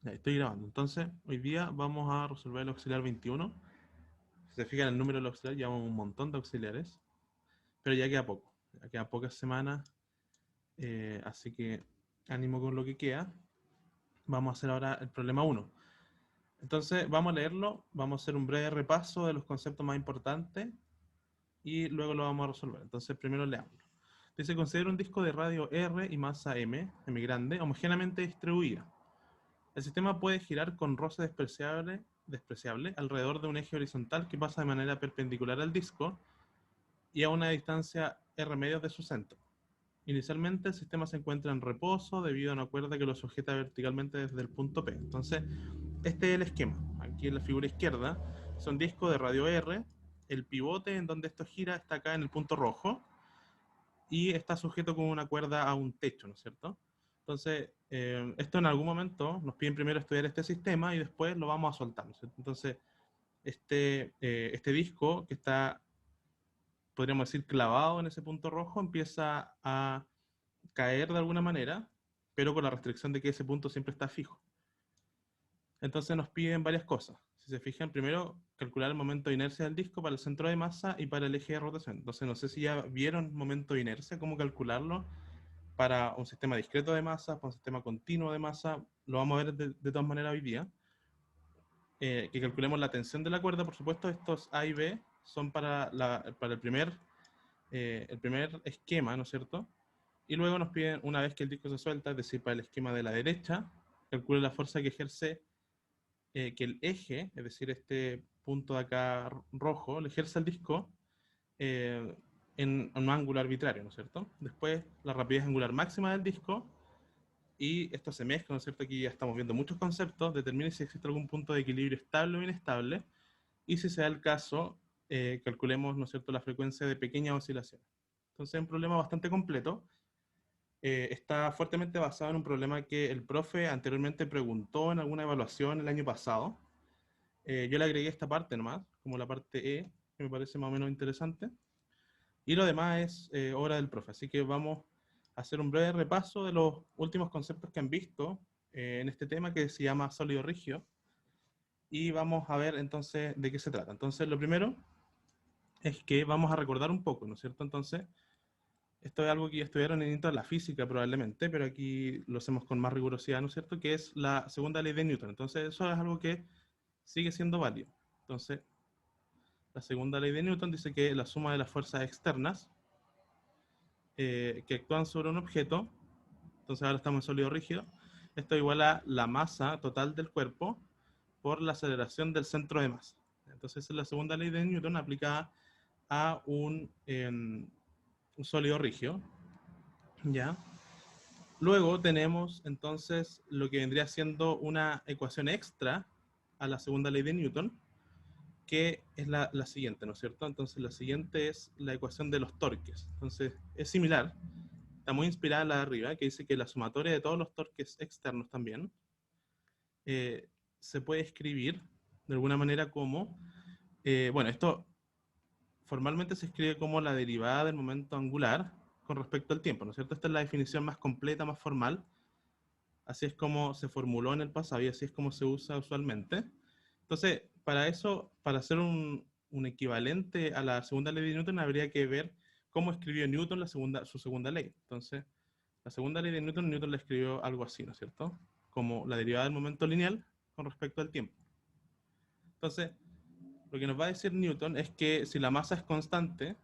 Ya, estoy grabando. Entonces, hoy día vamos a resolver el auxiliar 21. Si se fijan en el número del auxiliar, llevamos un montón de auxiliares, pero ya queda poco. Ya quedan pocas semanas, así que ánimo con lo que queda. Vamos a hacer ahora el problema 1. Entonces, vamos a leerlo, vamos a hacer un breve repaso de los conceptos más importantes y luego lo vamos a resolver. Entonces, primero leámoslo. Dice, considera un disco de radio R y masa M grande, homogéneamente distribuida. El sistema puede girar con roce despreciable alrededor de un eje horizontal que pasa de manera perpendicular al disco y a una distancia r medios de su centro. Inicialmente el sistema se encuentra en reposo debido a una cuerda que lo sujeta verticalmente desde el punto P. Entonces, este es el esquema. Aquí en la figura izquierda son discos de radio R, el pivote en donde esto gira está acá en el punto rojo y está sujeto con una cuerda a un techo, ¿no es cierto? Entonces, esto en algún momento nos piden primero estudiar este sistema y después lo vamos a soltar, ¿no es cierto? Entonces, este disco que está, podríamos decir, clavado en ese punto rojo, empieza a caer de alguna manera, pero con la restricción de que ese punto siempre está fijo. Entonces nos piden varias cosas. Si se fijan, primero calcular el momento de inercia del disco para el centro de masa y para el eje de rotación. Entonces no sé si ya vieron momento de inercia, cómo calcularlo para un sistema discreto de masa, para un sistema continuo de masa. Lo vamos a ver de todas maneras hoy día. Que calculemos la tensión de la cuerda, por supuesto, estos A y B son para el primer esquema, ¿no es cierto? Y luego nos piden, una vez que el disco se suelta, es decir, para el esquema de la derecha, calcule la fuerza que ejerce que el eje, es decir, este punto de acá rojo, le ejerce al disco eh, en un ángulo arbitrario, ¿no es cierto? Después, la rapidez angular máxima del disco, y esto se mezcla, ¿no es cierto? Aquí ya estamos viendo muchos conceptos, determine si existe algún punto de equilibrio estable o inestable, y si se da el caso, calculemos, ¿no es cierto?, la frecuencia de pequeñas oscilaciones. Entonces, es un problema bastante completo. Está fuertemente basado en un problema que el profe anteriormente preguntó en alguna evaluación el año pasado. Yo le agregué esta parte nomás, como la parte E, que me parece más o menos interesante. Y lo demás es obra del profe. Así que vamos a hacer un breve repaso de los últimos conceptos que han visto en este tema que se llama sólido rígido. Y vamos a ver entonces de qué se trata. Entonces, lo primero es que vamos a recordar un poco, ¿no es cierto? Entonces, esto es algo que ya estudiaron en la física probablemente, pero aquí lo hacemos con más rigurosidad, ¿no es cierto? Que es la segunda ley de Newton. Entonces, eso es algo que sigue siendo válido. Entonces, la segunda ley de Newton dice que la suma de las fuerzas externas que actúan sobre un objeto, entonces ahora estamos en sólido rígido, esto es igual a la masa total del cuerpo por la aceleración del centro de masa. Entonces esa es la segunda ley de Newton aplicada a un sólido rígido. ¿Ya? Luego tenemos entonces lo que vendría siendo una ecuación extra a la segunda ley de Newton, que es la siguiente, ¿no es cierto? Entonces la siguiente es la ecuación de los torques. Entonces es similar, está muy inspirada en la de arriba, que dice que la sumatoria de todos los torques externos también eh, se puede escribir de alguna manera como, bueno, esto formalmente se escribe como la derivada del momento angular con respecto al tiempo, ¿no es cierto? Esta es la definición más completa, más formal. Así es como se formuló en el pasado y así es como se usa usualmente. Entonces, para eso, para hacer un equivalente a la segunda ley de Newton, habría que ver cómo escribió Newton su segunda ley. Entonces, la segunda ley de Newton, Newton la escribió algo así, ¿no es cierto? Como la derivada del momento lineal con respecto al tiempo. Entonces, lo que nos va a decir Newton es que si la masa es constante,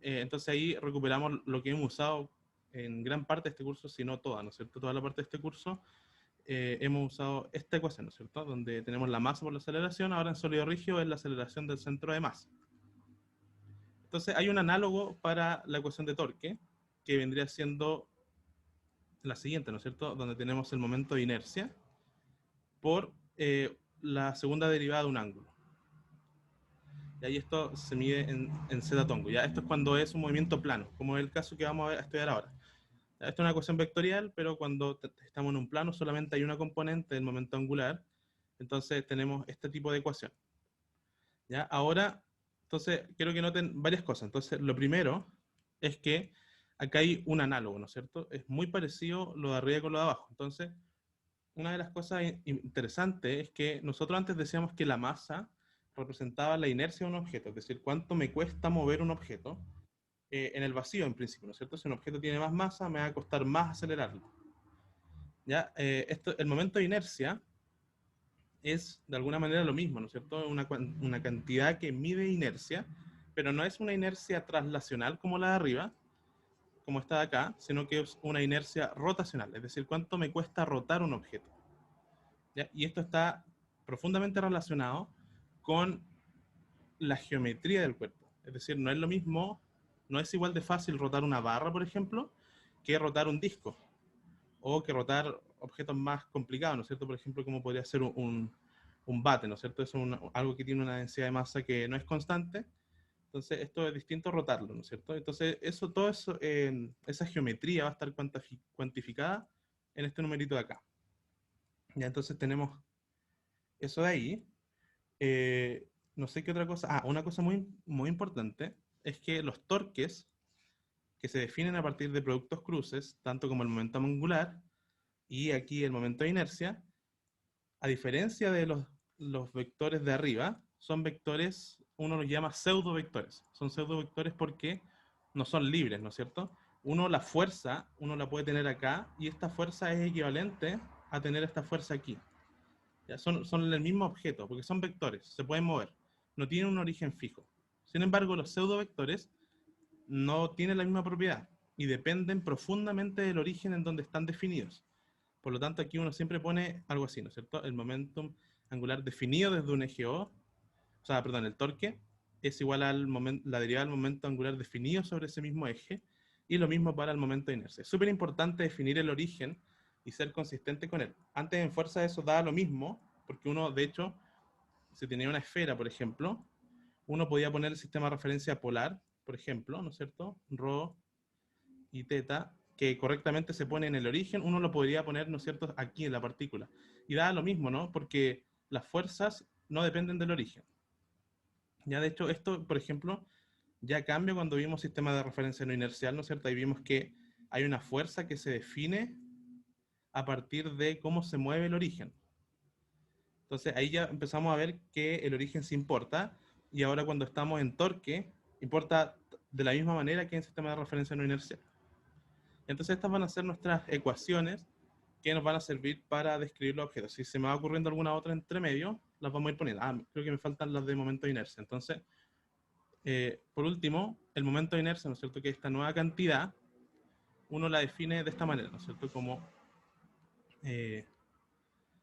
entonces ahí recuperamos lo que hemos usado en gran parte de este curso, si no toda, ¿no es cierto? Toda la parte de este curso hemos usado esta ecuación, ¿no es cierto? Donde tenemos la masa por la aceleración, ahora en sólido rígido es la aceleración del centro de masa. Entonces hay un análogo para la ecuación de torque, que vendría siendo la siguiente, ¿no es cierto? Donde tenemos el momento de inercia por la segunda derivada de un ángulo. Y ahí esto se mide en z tongo. ¿Ya? Esto es cuando es un movimiento plano, como es el caso que vamos a estudiar ahora. ¿Ya? Esto es una ecuación vectorial, pero cuando estamos en un plano solamente hay una componente del momento angular, entonces tenemos este tipo de ecuación. ¿Ya? Ahora, entonces, quiero que noten varias cosas. Entonces, lo primero es que acá hay un análogo, ¿no es cierto? Es muy parecido lo de arriba con lo de abajo. Entonces, una de las cosas interesantes es que nosotros antes decíamos que la masa representaba la inercia de un objeto, es decir, cuánto me cuesta mover un objeto en el vacío en principio, ¿no es cierto? Si un objeto tiene más masa, me va a costar más acelerarlo. ¿Ya? El momento de inercia es de alguna manera lo mismo, ¿no es cierto? Una cantidad que mide inercia, pero no es una inercia traslacional como la de arriba, como está de acá, sino que es una inercia rotacional, es decir, cuánto me cuesta rotar un objeto. ¿Ya? Y esto está profundamente relacionado con la geometría del cuerpo. Es decir, no es lo mismo, no es igual de fácil rotar una barra, por ejemplo, que rotar un disco, o que rotar objetos más complicados, ¿no es cierto? Por ejemplo, como podría ser un bate, ¿no es cierto? Es algo que tiene una densidad de masa que no es constante, entonces esto es distinto a rotarlo, ¿no es cierto? Entonces todo eso, esa geometría va a estar cuantificada en este numerito de acá. Ya entonces tenemos eso de ahí. No sé qué otra cosa. Ah, una cosa muy, muy importante es que los torques que se definen a partir de productos cruces, tanto como el momento angular y aquí el momento de inercia, a diferencia de los vectores de arriba, son vectores, uno los llama pseudovectores. Son pseudovectores porque no son libres, ¿no es cierto? La fuerza, uno la puede tener acá y esta fuerza es equivalente a tener esta fuerza aquí. Ya, son el mismo objeto, porque son vectores, se pueden mover, no tienen un origen fijo. Sin embargo, los pseudovectores no tienen la misma propiedad y dependen profundamente del origen en donde están definidos. Por lo tanto, aquí uno siempre pone algo así, ¿no es cierto? El momentum angular definido desde un eje o sea, perdón, el torque es igual la derivada del momento angular definido sobre ese mismo eje, y lo mismo para el momento de inercia. Es súper importante definir el origen y ser consistente con él. Antes en fuerza eso daba lo mismo, porque uno, de hecho, si tenía una esfera, por ejemplo, uno podía poner el sistema de referencia polar, por ejemplo, ¿no es cierto? Rho y teta, que correctamente se pone en el origen, uno lo podría poner, ¿no es cierto?, aquí en la partícula. Y da lo mismo, ¿no? Porque las fuerzas no dependen del origen. Ya de hecho, esto, por ejemplo, ya cambia cuando vimos sistema de referencia no inercial, ¿no es cierto? Ahí vimos que hay una fuerza que se define a partir de cómo se mueve el origen. Entonces ahí ya empezamos a ver que el origen sí importa, y ahora cuando estamos en torque, importa de la misma manera que en sistema de referencia no inercial. Entonces estas van a ser nuestras ecuaciones que nos van a servir para describir los objetos. Si se me va ocurriendo alguna otra entre medio, las vamos a ir poniendo. Ah, creo que me faltan las de momento de inercia. Entonces, por último, el momento de inercia, ¿no es cierto? Que esta nueva cantidad, uno la define de esta manera, ¿no es cierto? Como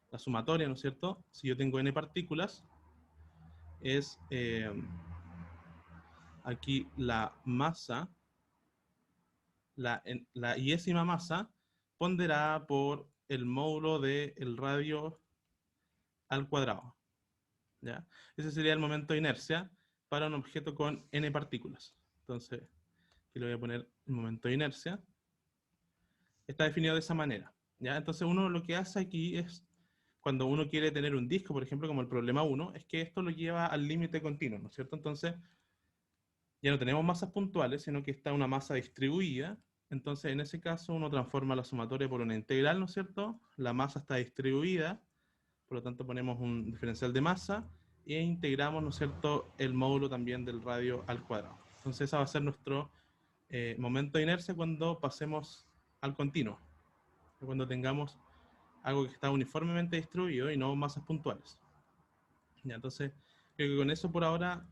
la sumatoria, ¿no es cierto? Si yo tengo n partículas, es aquí la masa, la iésima masa, ponderada por el módulo del radio al cuadrado. ¿Ya? Ese sería el momento de inercia para un objeto con n partículas. Entonces, aquí le voy a poner el momento de inercia. Está definido de esa manera. ¿Ya? Entonces uno lo que hace aquí es, cuando uno quiere tener un disco, por ejemplo, como el problema 1, es que esto lo lleva al límite continuo, ¿no es cierto? Entonces, ya no tenemos masas puntuales, sino que está una masa distribuida. Entonces, en ese caso, uno transforma la sumatoria por una integral, ¿no es cierto? La masa está distribuida, por lo tanto ponemos un diferencial de masa e integramos, ¿no es cierto?, el módulo también del radio al cuadrado. Entonces, ese va a ser nuestro momento de inercia cuando pasemos al continuo, cuando tengamos algo que está uniformemente distribuido y no masas puntuales. Ya, entonces, creo que con eso por ahora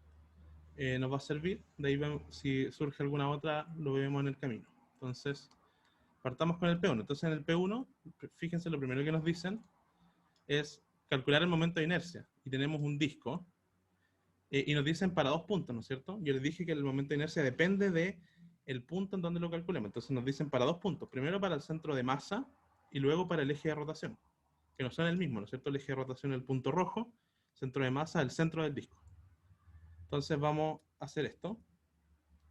nos va a servir. De ahí vemos, si surge alguna otra, lo vemos en el camino. Entonces, partamos con el P1. Entonces, en el P1, fíjense, lo primero que nos dicen es calcular el momento de inercia. Y tenemos un disco. Y nos dicen para 2 puntos, ¿no es cierto? Yo les dije que el momento de inercia depende de el punto en donde lo calculemos. Entonces nos dicen para 2 puntos. Primero para el centro de masa y luego para el eje de rotación. Que no son el mismo, ¿no es cierto? El eje de rotación es el punto rojo, centro de masa el centro del disco. Entonces vamos a hacer esto.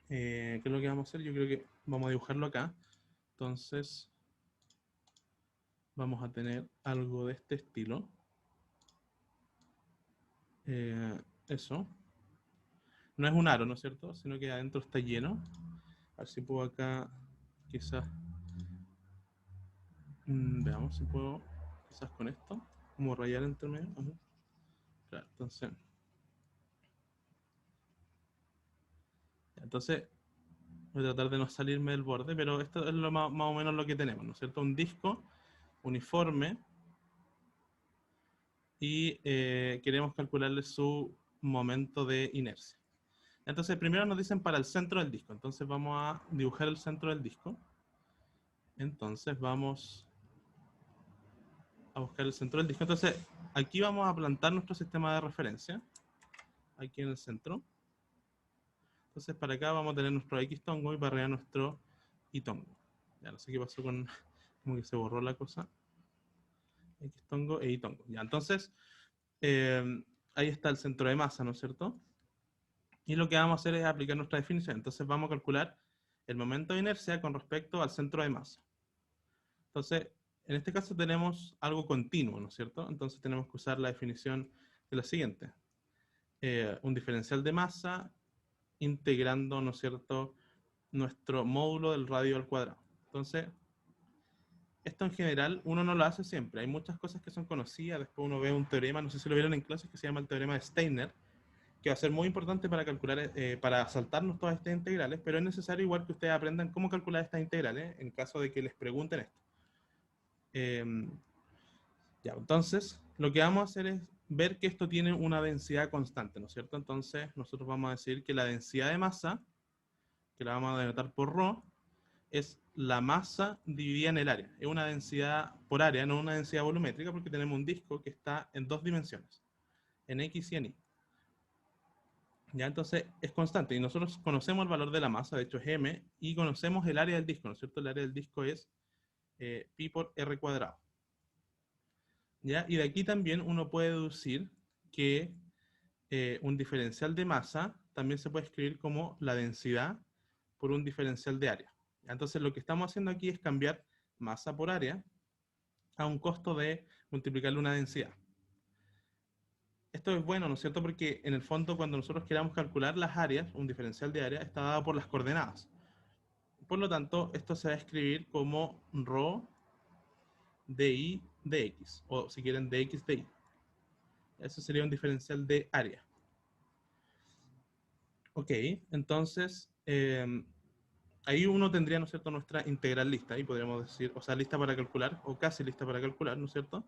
¿Qué es lo que vamos a hacer? Yo creo que vamos a dibujarlo acá. Entonces vamos a tener algo de este estilo. Eso. No es un aro, ¿no es cierto? Sino que adentro está lleno. A ver si puedo acá, quizás. Veamos si puedo. quizás con esto, como rayar entre medio. Ajá. Claro, entonces voy a tratar de no salirme del borde, pero esto es lo más o menos lo que tenemos, ¿no es cierto? Un disco uniforme y queremos calcularle su momento de inercia. Entonces primero nos dicen para el centro del disco, entonces vamos a dibujar el centro del disco. Entonces vamos a buscar el centro del disco. Entonces aquí vamos a plantar nuestro sistema de referencia, aquí en el centro. Entonces para acá vamos a tener nuestro X tongo y para arriba nuestro Y tongo. Ya no sé qué pasó con, como que se borró la cosa. X tongo e Y tongo. Ya, entonces ahí está el centro de masa, ¿no es cierto? Y lo que vamos a hacer es aplicar nuestra definición. Entonces vamos a calcular el momento de inercia con respecto al centro de masa. Entonces, en este caso tenemos algo continuo, ¿no es cierto? Entonces tenemos que usar la definición de la siguiente. Un diferencial de masa integrando, ¿no es cierto?, nuestro módulo del radio al cuadrado. Entonces, esto en general uno no lo hace siempre. Hay muchas cosas que son conocidas. Después uno ve un teorema, no sé si lo vieron en clases, que se llama el teorema de Steiner, que va a ser muy importante para calcular, para saltarnos todas estas integrales, pero es necesario igual que ustedes aprendan cómo calcular estas integrales en caso de que les pregunten esto. Ya, entonces, lo que vamos a hacer es ver que esto tiene una densidad constante, ¿no es cierto? Entonces, nosotros vamos a decir que la densidad de masa, que la vamos a denotar por ρ, es la masa dividida en el área. Es una densidad por área, no una densidad volumétrica, porque tenemos un disco que está en dos dimensiones, en X y en Y. Ya, entonces es constante, y nosotros conocemos el valor de la masa, de hecho es m, y conocemos el área del disco, ¿no es cierto? El área del disco es pi por r cuadrado. ¿Ya? Y de aquí también uno puede deducir que un diferencial de masa también se puede escribir como la densidad por un diferencial de área. Entonces lo que estamos haciendo aquí es cambiar masa por área a un costo de multiplicarle una densidad. Esto es bueno, ¿no es cierto? Porque en el fondo cuando nosotros queramos calcular las áreas, un diferencial de área está dado por las coordenadas. Por lo tanto, esto se va a escribir como ρ de y de x, o si quieren de x de y. Eso sería un diferencial de área. Ok, entonces ahí uno tendría, ¿no es cierto?, nuestra integral lista, y podríamos decir, o sea, lista para calcular, o casi lista para calcular, ¿no es cierto?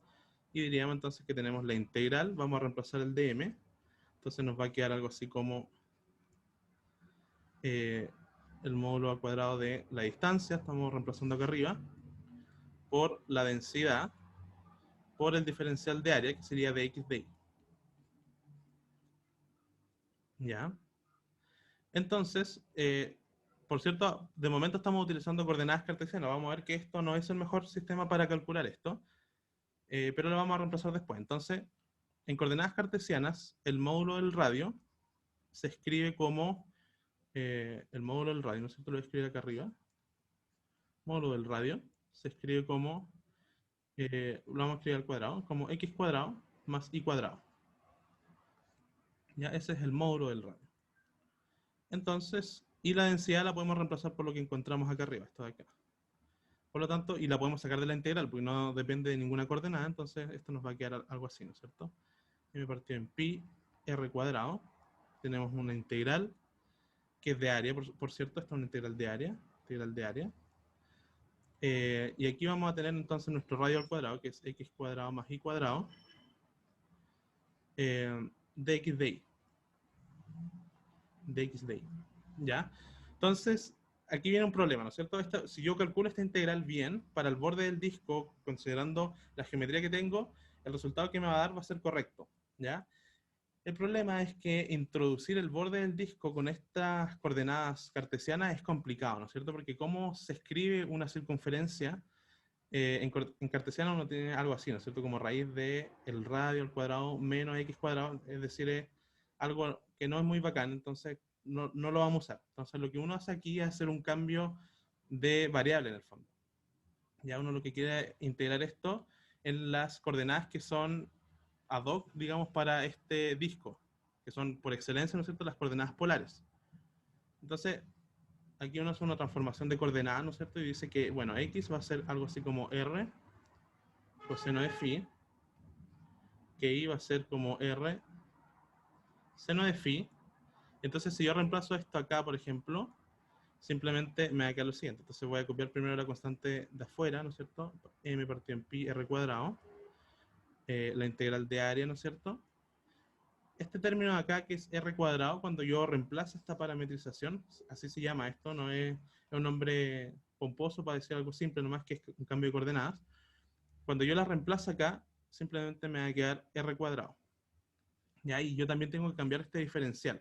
Y diríamos entonces que tenemos la integral, vamos a reemplazar el dm, entonces nos va a quedar algo así como el módulo al cuadrado de la distancia, estamos reemplazando acá arriba, por la densidad, por el diferencial de área, que sería dx de y. ¿Ya? Entonces, por cierto, de momento estamos utilizando coordenadas cartesianas. Vamos a ver que esto no es el mejor sistema para calcular esto, pero lo vamos a reemplazar después. Entonces, en coordenadas cartesianas, el módulo del radio se escribe como el módulo del radio, ¿no es cierto? Lo voy a escribir acá arriba. Módulo del radio se escribe como, lo vamos a escribir al cuadrado, como x cuadrado más y cuadrado. Ya, ese es el módulo del radio. Entonces, y la densidad la podemos reemplazar por lo que encontramos acá arriba, esto de acá. Por lo tanto, y la podemos sacar de la integral, porque no depende de ninguna coordenada, entonces esto nos va a quedar algo así, ¿no es cierto? M partido en pi r cuadrado, tenemos una integral que es de área, por cierto, esta es una integral de área. Y aquí vamos a tener entonces nuestro radio al cuadrado, que es x cuadrado más y cuadrado, de x de y. Dx de y. ¿Ya? Entonces, aquí viene un problema, ¿no es cierto? Si yo calculo esta integral bien, para el borde del disco, considerando la geometría que tengo, el resultado que me va a dar va a ser correcto, ¿ya? El problema es que introducir el borde del disco con estas coordenadas cartesianas es complicado, ¿no es cierto? Porque cómo se escribe una circunferencia, en cartesiano uno tiene algo así, ¿no es cierto? Como raíz de el radio al cuadrado menos x cuadrado, es decir, es algo que no es muy bacán, entonces no lo vamos a usar. Entonces lo que uno hace aquí es hacer un cambio de variable en el fondo. Ya uno lo que quiere es integrar esto en las coordenadas que son ad hoc, digamos, para este disco, que son por excelencia, ¿no es cierto?, las coordenadas polares. Entonces, aquí uno hace una transformación de coordenadas, ¿no es cierto?, y dice que, bueno, x va a ser algo así como r coseno de phi, que i va a ser como r seno de phi. Entonces, si yo reemplazo esto acá, por ejemplo, simplemente me va a quedar lo siguiente. Entonces voy a copiar primero la constante de afuera, ¿no es cierto? M partido en pi r cuadrado, la integral de área, ¿no es cierto? Este término de acá, que es r cuadrado, cuando yo reemplazo esta parametrización, así se llama esto, no es un nombre pomposo para decir algo simple, nomás que es un cambio de coordenadas. Cuando yo la reemplazo acá, simplemente me va a quedar r cuadrado. Y ahí yo también tengo que cambiar este diferencial.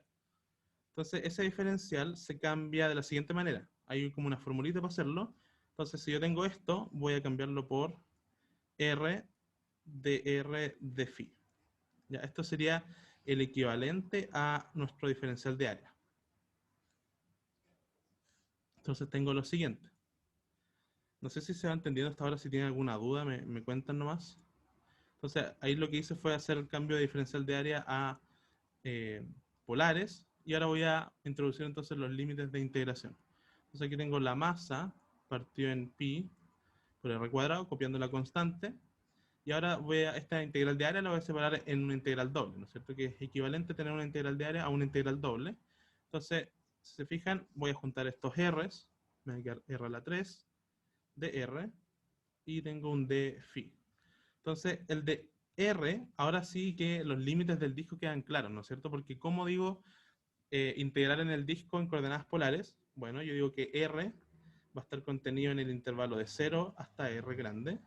Entonces, ese diferencial se cambia de la siguiente manera. Hay como una formulita para hacerlo. Entonces, si yo tengo esto, voy a cambiarlo por r de phi. Ya, esto sería el equivalente a nuestro diferencial de área. Entonces, tengo lo siguiente. No sé si se va entendiendo hasta ahora. Si tienen alguna duda, me cuentan nomás. Entonces, ahí lo que hice fue hacer el cambio de diferencial de área a polares. Y ahora voy a introducir entonces los límites de integración. Entonces aquí tengo la masa partido en pi por r cuadrado, copiando la constante. Y ahora esta integral de área la voy a separar en una integral doble, ¿no es cierto? Que es equivalente a tener una integral de área a una integral doble. Entonces, si se fijan, voy a juntar estos r's. Me va a quedar r a la 3 de r. Y tengo un d phi. Entonces, el de r, ahora sí que los límites del disco quedan claros, ¿no es cierto? Porque como digo, integrar en el disco en coordenadas polares, bueno, yo digo que r va a estar contenido en el intervalo de 0 hasta r grande.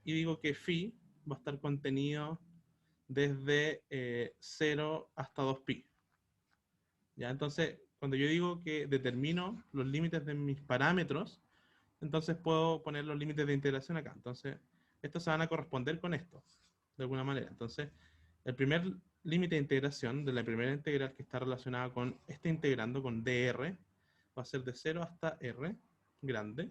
Y digo que phi va a estar contenido desde 0 hasta 2pi. ¿Ya? Entonces, cuando yo digo que determino los límites de mis parámetros, entonces puedo poner los límites de integración acá. Entonces, estos se van a corresponder con esto, de alguna manera. Entonces, el primer límite de integración de la primera integral que está relacionada con este integrando, con dr, va a ser de 0 hasta r grande.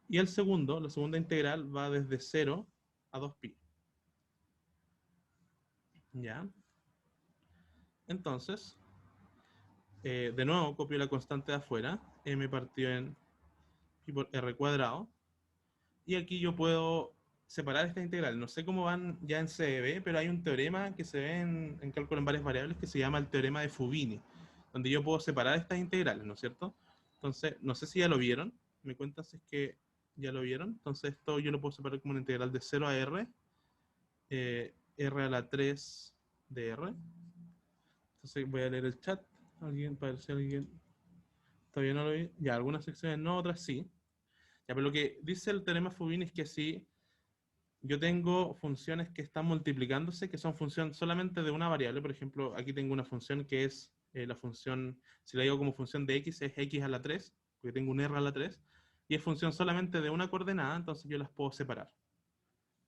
Y el segundo, la segunda integral, va desde 0 a 2pi. ¿Ya? Entonces, de nuevo copio la constante de afuera, m partido en pi por r cuadrado, y aquí yo puedo separar esta integral. No sé cómo van ya en CDB, pero hay un teorema que se ve en cálculo en varias variables que se llama el teorema de Fubini, donde yo puedo separar estas integrales, ¿no es cierto? Entonces, no sé si ya lo vieron, me cuentan si es que ya lo vieron. Entonces, esto yo lo puedo separar como una integral de 0 a r, r a la 3 de r. Entonces, voy a leer el chat, alguien, para ver si alguien todavía no lo vi. Ya, algunas secciones no, otras sí. Ya, pero lo que dice el teorema Fubini es que si yo tengo funciones que están multiplicándose, que son función solamente de una variable, por ejemplo, aquí tengo una función que es la función, si la digo como función de x, es x a la 3, porque tengo un r a la 3, y es función solamente de una coordenada, entonces yo las puedo separar.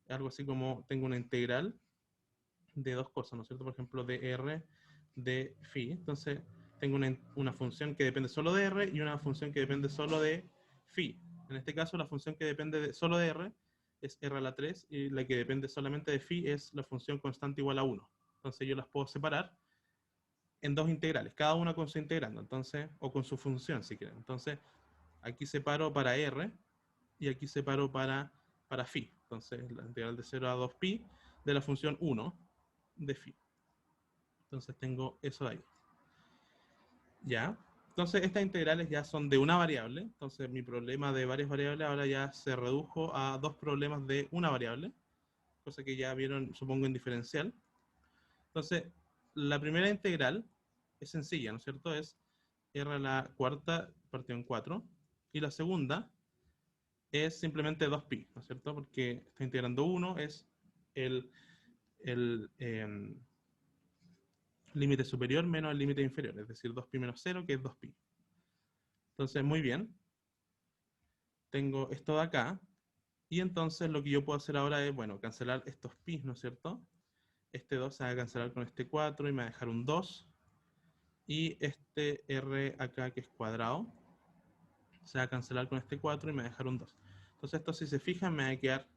Algo así como tengo una integral de dos cosas, ¿no es cierto? Por ejemplo, de r de phi. Entonces, tengo una función que depende solo de r y una función que depende solo de phi. En este caso, la función que depende solo de r es r a la 3 y la que depende solamente de phi es la función constante igual a 1. Entonces, yo las puedo separar en dos integrales, cada una con su integrando, entonces, o con su función, si quieren. Entonces, aquí separo para r y aquí separo para phi. Entonces, la integral de 0 a 2pi de la función 1 de phi. Entonces tengo eso de ahí. ¿Ya? Entonces estas integrales ya son de una variable. Entonces mi problema de varias variables ahora ya se redujo a dos problemas de una variable. Cosa que ya vieron, supongo, en diferencial. Entonces, la primera integral es sencilla, ¿no es cierto? Es r a la cuarta partido en 4. Y la segunda es simplemente 2pi, ¿no es cierto? Porque está integrando 1, es el, el límite superior menos el límite inferior, es decir, 2pi menos 0, que es 2pi. Entonces, muy bien. Tengo esto de acá. Y entonces lo que yo puedo hacer ahora es, bueno, cancelar estos pi, ¿no es cierto? Este 2 se va a cancelar con este 4 y me va a dejar un 2. Y este r acá, que es cuadrado, se va a cancelar con este 4 y me va a dejar un 2. Entonces esto, si se fijan, me va a quedar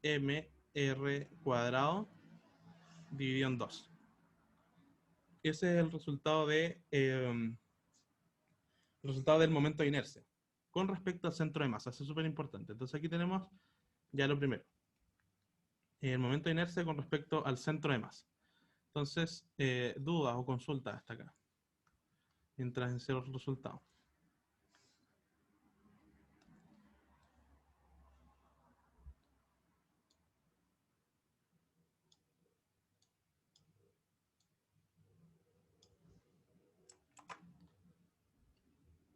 mr cuadrado dividido en 2. Ese es el resultado del momento de inercia con respecto al centro de masa. Eso es súper importante. Entonces aquí tenemos ya lo primero. el momento de inercia con respecto al centro de masa. Entonces, dudas o consultas hasta acá, mientras encierro el resultado.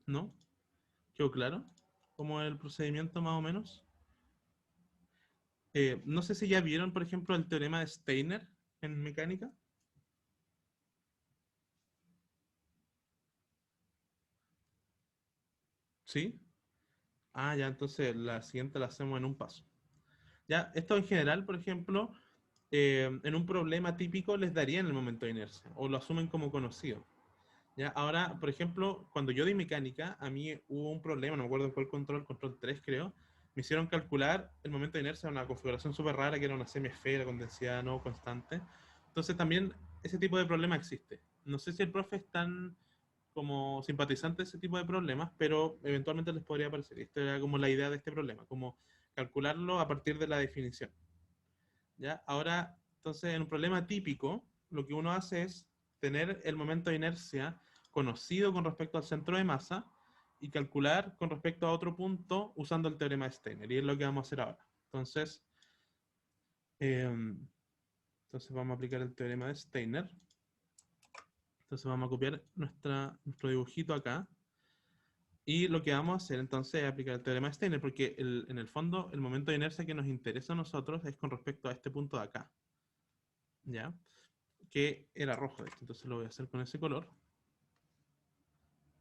¿No? ¿Quedó claro? ¿Cómo es el procedimiento más o menos? No sé si ya vieron, por ejemplo, el teorema de Steiner en mecánica. ¿Sí? Ah, ya, entonces la siguiente la hacemos en un paso. Ya, esto en general, por ejemplo, en un problema típico les darían el momento de inercia o lo asumen como conocido. ¿Ya? Ahora, por ejemplo, cuando yo di mecánica, a mí hubo un problema, no me acuerdo cuál control, control 3 creo, me hicieron calcular el momento de inercia en una configuración súper rara que era una semiesfera con densidad no constante. Entonces también ese tipo de problema existe. No sé si el profe es tan como simpatizante de ese tipo de problemas, pero eventualmente les podría aparecer. Esta era como la idea de este problema, como calcularlo a partir de la definición. ¿Ya? Ahora, entonces, en un problema típico, lo que uno hace es tener el momento de inercia conocido con respecto al centro de masa y calcular con respecto a otro punto usando el teorema de Steiner. Y es lo que vamos a hacer ahora. Entonces, entonces vamos a aplicar el teorema de Steiner. Entonces vamos a copiar nuestro dibujito acá. Y lo que vamos a hacer entonces es aplicar el teorema de Steiner, porque en el fondo el momento de inercia que nos interesa a nosotros es con respecto a este punto de acá. ¿Ya? Que era rojo de esto. Entonces lo voy a hacer con ese color.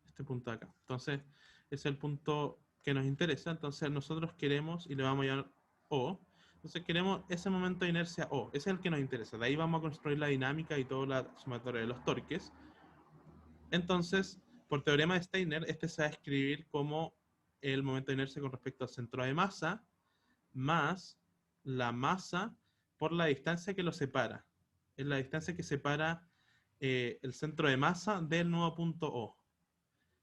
Este punto de acá. Entonces, ese es el punto que nos interesa. Entonces nosotros queremos, y le vamos a llamar O. Entonces queremos ese momento de inercia O. Ese es el que nos interesa. De ahí vamos a construir la dinámica y toda la sumatoria de los torques. Entonces, por teorema de Steiner, este se va a escribir como el momento de inercia con respecto al centro de masa más la masa por la distancia que lo separa. Es la distancia que separa el centro de masa del nuevo punto O.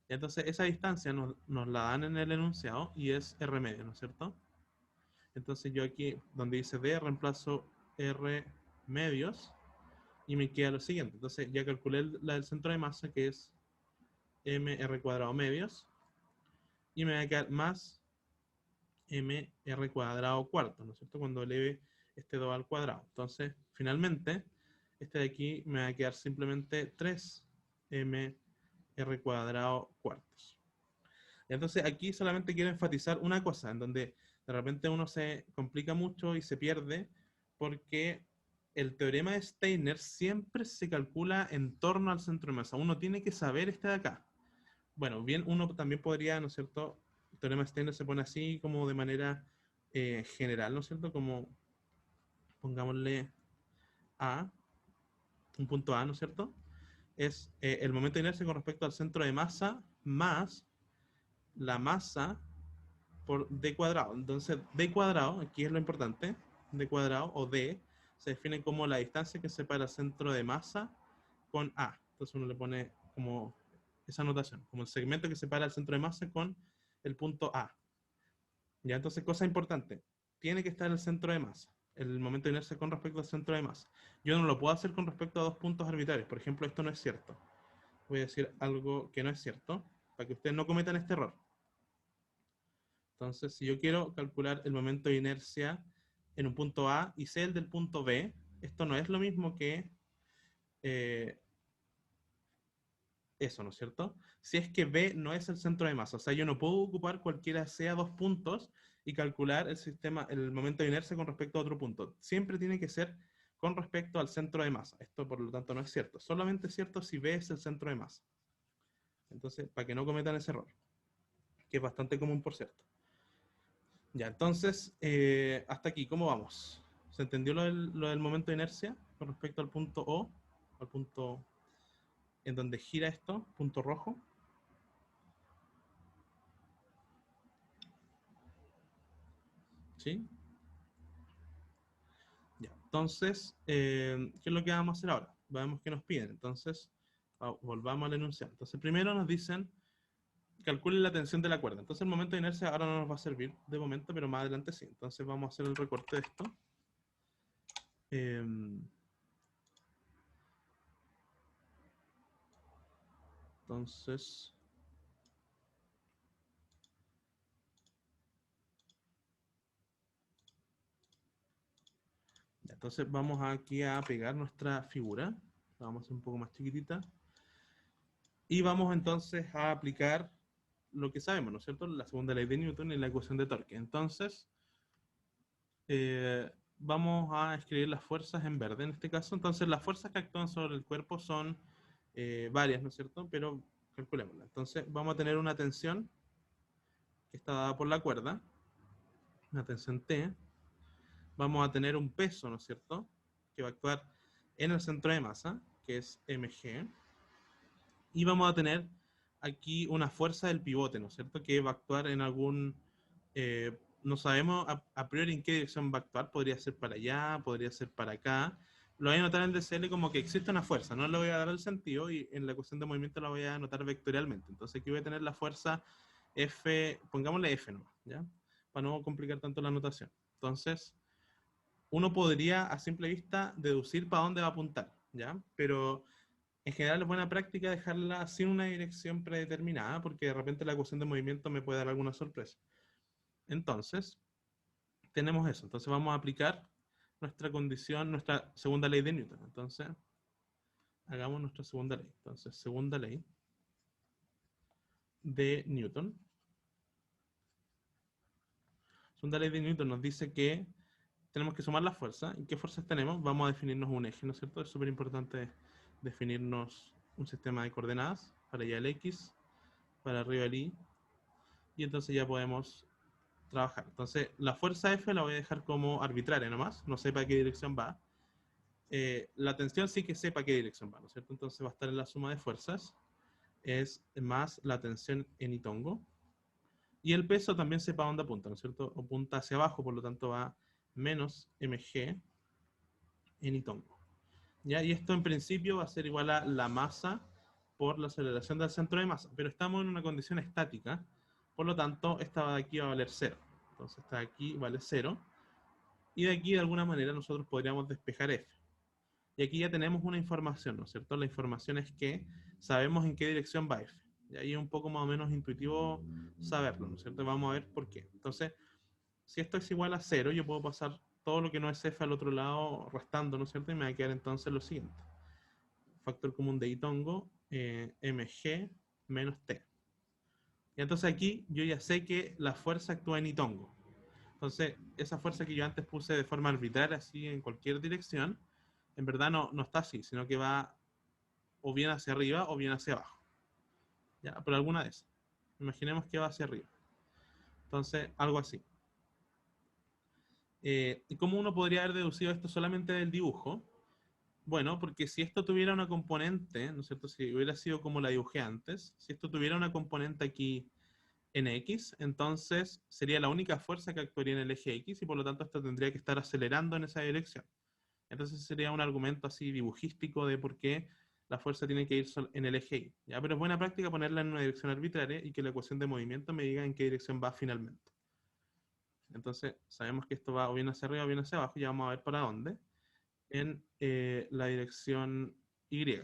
Y entonces esa distancia nos la dan en el enunciado y es R medio, ¿no es cierto? Entonces yo aquí, donde dice D, reemplazo R medios y me queda lo siguiente. Entonces ya calculé la del centro de masa, que es mr cuadrado medios, y me va a quedar más mr cuadrado cuarto, ¿no es cierto? Cuando eleve este 2 al cuadrado. Entonces, finalmente, este de aquí me va a quedar simplemente 3mr cuadrado cuartos. Entonces, aquí solamente quiero enfatizar una cosa, en donde de repente uno se complica mucho y se pierde, porque el teorema de Steiner siempre se calcula en torno al centro de masa. Uno tiene que saber este de acá. Bueno, bien, uno también podría, ¿no es cierto? El teorema de Steiner se pone así como de manera general, ¿no es cierto? Como pongámosle A, un punto A, ¿no es cierto? Es el momento de inercia con respecto al centro de masa más la masa por d cuadrado. Entonces, d cuadrado, aquí es lo importante, d cuadrado o d, se define como la distancia que separa el centro de masa con A. Entonces uno le pone como esa notación, como el segmento que separa el centro de masa con el punto A. Ya, entonces, cosa importante, tiene que estar el centro de masa, el momento de inercia con respecto al centro de masa. Yo no lo puedo hacer con respecto a dos puntos arbitrarios. Por ejemplo, esto no es cierto. Voy a decir algo que no es cierto, para que ustedes no cometan este error. Entonces, si yo quiero calcular el momento de inercia en un punto A y sé el del punto B, esto no es lo mismo que eh, eso, ¿no es cierto? Si es que B no es el centro de masa, o sea, yo no puedo ocupar cualquiera sea dos puntos y calcular el sistema, el momento de inercia con respecto a otro punto. Siempre tiene que ser con respecto al centro de masa. Esto, por lo tanto, no es cierto. Solamente es cierto si B es el centro de masa. Entonces, para que no cometan ese error, que es bastante común, por cierto. Ya, entonces, hasta aquí, ¿cómo vamos? ¿Se entendió lo del momento de inercia con respecto al punto O, al punto en donde gira esto, punto rojo? ¿Sí? Ya, entonces, ¿qué es lo que vamos a hacer ahora? Veamos qué nos piden. Entonces, volvamos al enunciado. Entonces, primero nos dicen, calculen la tensión de la cuerda. Entonces, el momento de inercia ahora no nos va a servir de momento, pero más adelante sí. Entonces, vamos a hacer el recorte de esto. Entonces, entonces vamos aquí a pegar nuestra figura. La vamos a hacer un poco más chiquitita. Y vamos entonces a aplicar lo que sabemos, ¿no es cierto? La segunda ley de Newton y la ecuación de torque. Entonces, vamos a escribir las fuerzas en verde en este caso. Entonces, las fuerzas que actúan sobre el cuerpo son varias, ¿no es cierto? Pero calculémoslas. Entonces, vamos a tener una tensión que está dada por la cuerda, una tensión T. Vamos a tener un peso, ¿no es cierto? Que va a actuar en el centro de masa, que es mg. Y vamos a tener aquí una fuerza del pivote, ¿no es cierto? Que va a actuar en algún... no sabemos a priori en qué dirección va a actuar, podría ser para allá, podría ser para acá. Lo voy a anotar en el DCL como que existe una fuerza, no le voy a dar el sentido y en la ecuación de movimiento la voy a anotar vectorialmente. Entonces aquí voy a tener la fuerza F, pongámosle F nomás, ¿ya? Para no complicar tanto la anotación. Entonces, uno podría a simple vista deducir para dónde va a apuntar, ¿ya? Pero en general es buena práctica dejarla sin una dirección predeterminada, porque de repente la ecuación de movimiento me puede dar alguna sorpresa. Entonces, tenemos eso. Entonces vamos a aplicar nuestra condición, nuestra segunda ley de Newton. Entonces, hagamos nuestra segunda ley. Entonces, segunda ley de Newton. Segunda ley de Newton nos dice que tenemos que sumar las fuerzas. ¿Y qué fuerzas tenemos? Vamos a definirnos un eje, ¿no es cierto? Es súper importante definirnos un sistema de coordenadas. Para allá el X, para arriba el Y. Y entonces ya podemos trabajar. Entonces, la fuerza F la voy a dejar como arbitraria nomás. No sé para qué dirección va. La tensión sí que sé para qué dirección va, ¿no es cierto? Entonces va a estar en la suma de fuerzas. Es más la tensión en Itongo. Y el peso también sé para dónde apunta, ¿no es cierto? Apunta hacia abajo, por lo tanto va menos mg en Itongo. ¿Ya? Y esto en principio va a ser igual a la masa por la aceleración del centro de masa. Pero estamos en una condición estática, por lo tanto, esta de aquí va a valer 0. Entonces, esta de aquí vale 0. Y de aquí, de alguna manera, nosotros podríamos despejar f. Y aquí ya tenemos una información, ¿no es cierto? La información es que sabemos en qué dirección va f. Y ahí es un poco más o menos intuitivo saberlo, ¿no es cierto? Vamos a ver por qué. Entonces, si esto es igual a 0, yo puedo pasar todo lo que no es f al otro lado restando, ¿no es cierto? Y me va a quedar entonces lo siguiente. Factor común de Itongo, mg menos t. Y entonces aquí yo ya sé que la fuerza actúa en Itongo. Entonces, esa fuerza que yo antes puse de forma arbitraria, así en cualquier dirección, en verdad no está así, sino que va o bien hacia arriba o bien hacia abajo. ¿Ya? Por alguna de esas. Imaginemos que va hacia arriba. Entonces, algo así. ¿Y cómo uno podría haber deducido esto solamente del dibujo? Bueno, porque si esto tuviera una componente, ¿no es cierto? Si hubiera sido como la dibujé antes, si esto tuviera una componente aquí en X, entonces sería la única fuerza que actuaría en el eje X y por lo tanto esto tendría que estar acelerando en esa dirección. Entonces sería un argumento así dibujístico de por qué la fuerza tiene que ir en el eje Y. ¿Ya? Pero es buena práctica ponerla en una dirección arbitraria y que la ecuación de movimiento me diga en qué dirección va finalmente. Entonces sabemos que esto va o bien hacia arriba o bien hacia abajo, ya vamos a ver para dónde, en la dirección Y.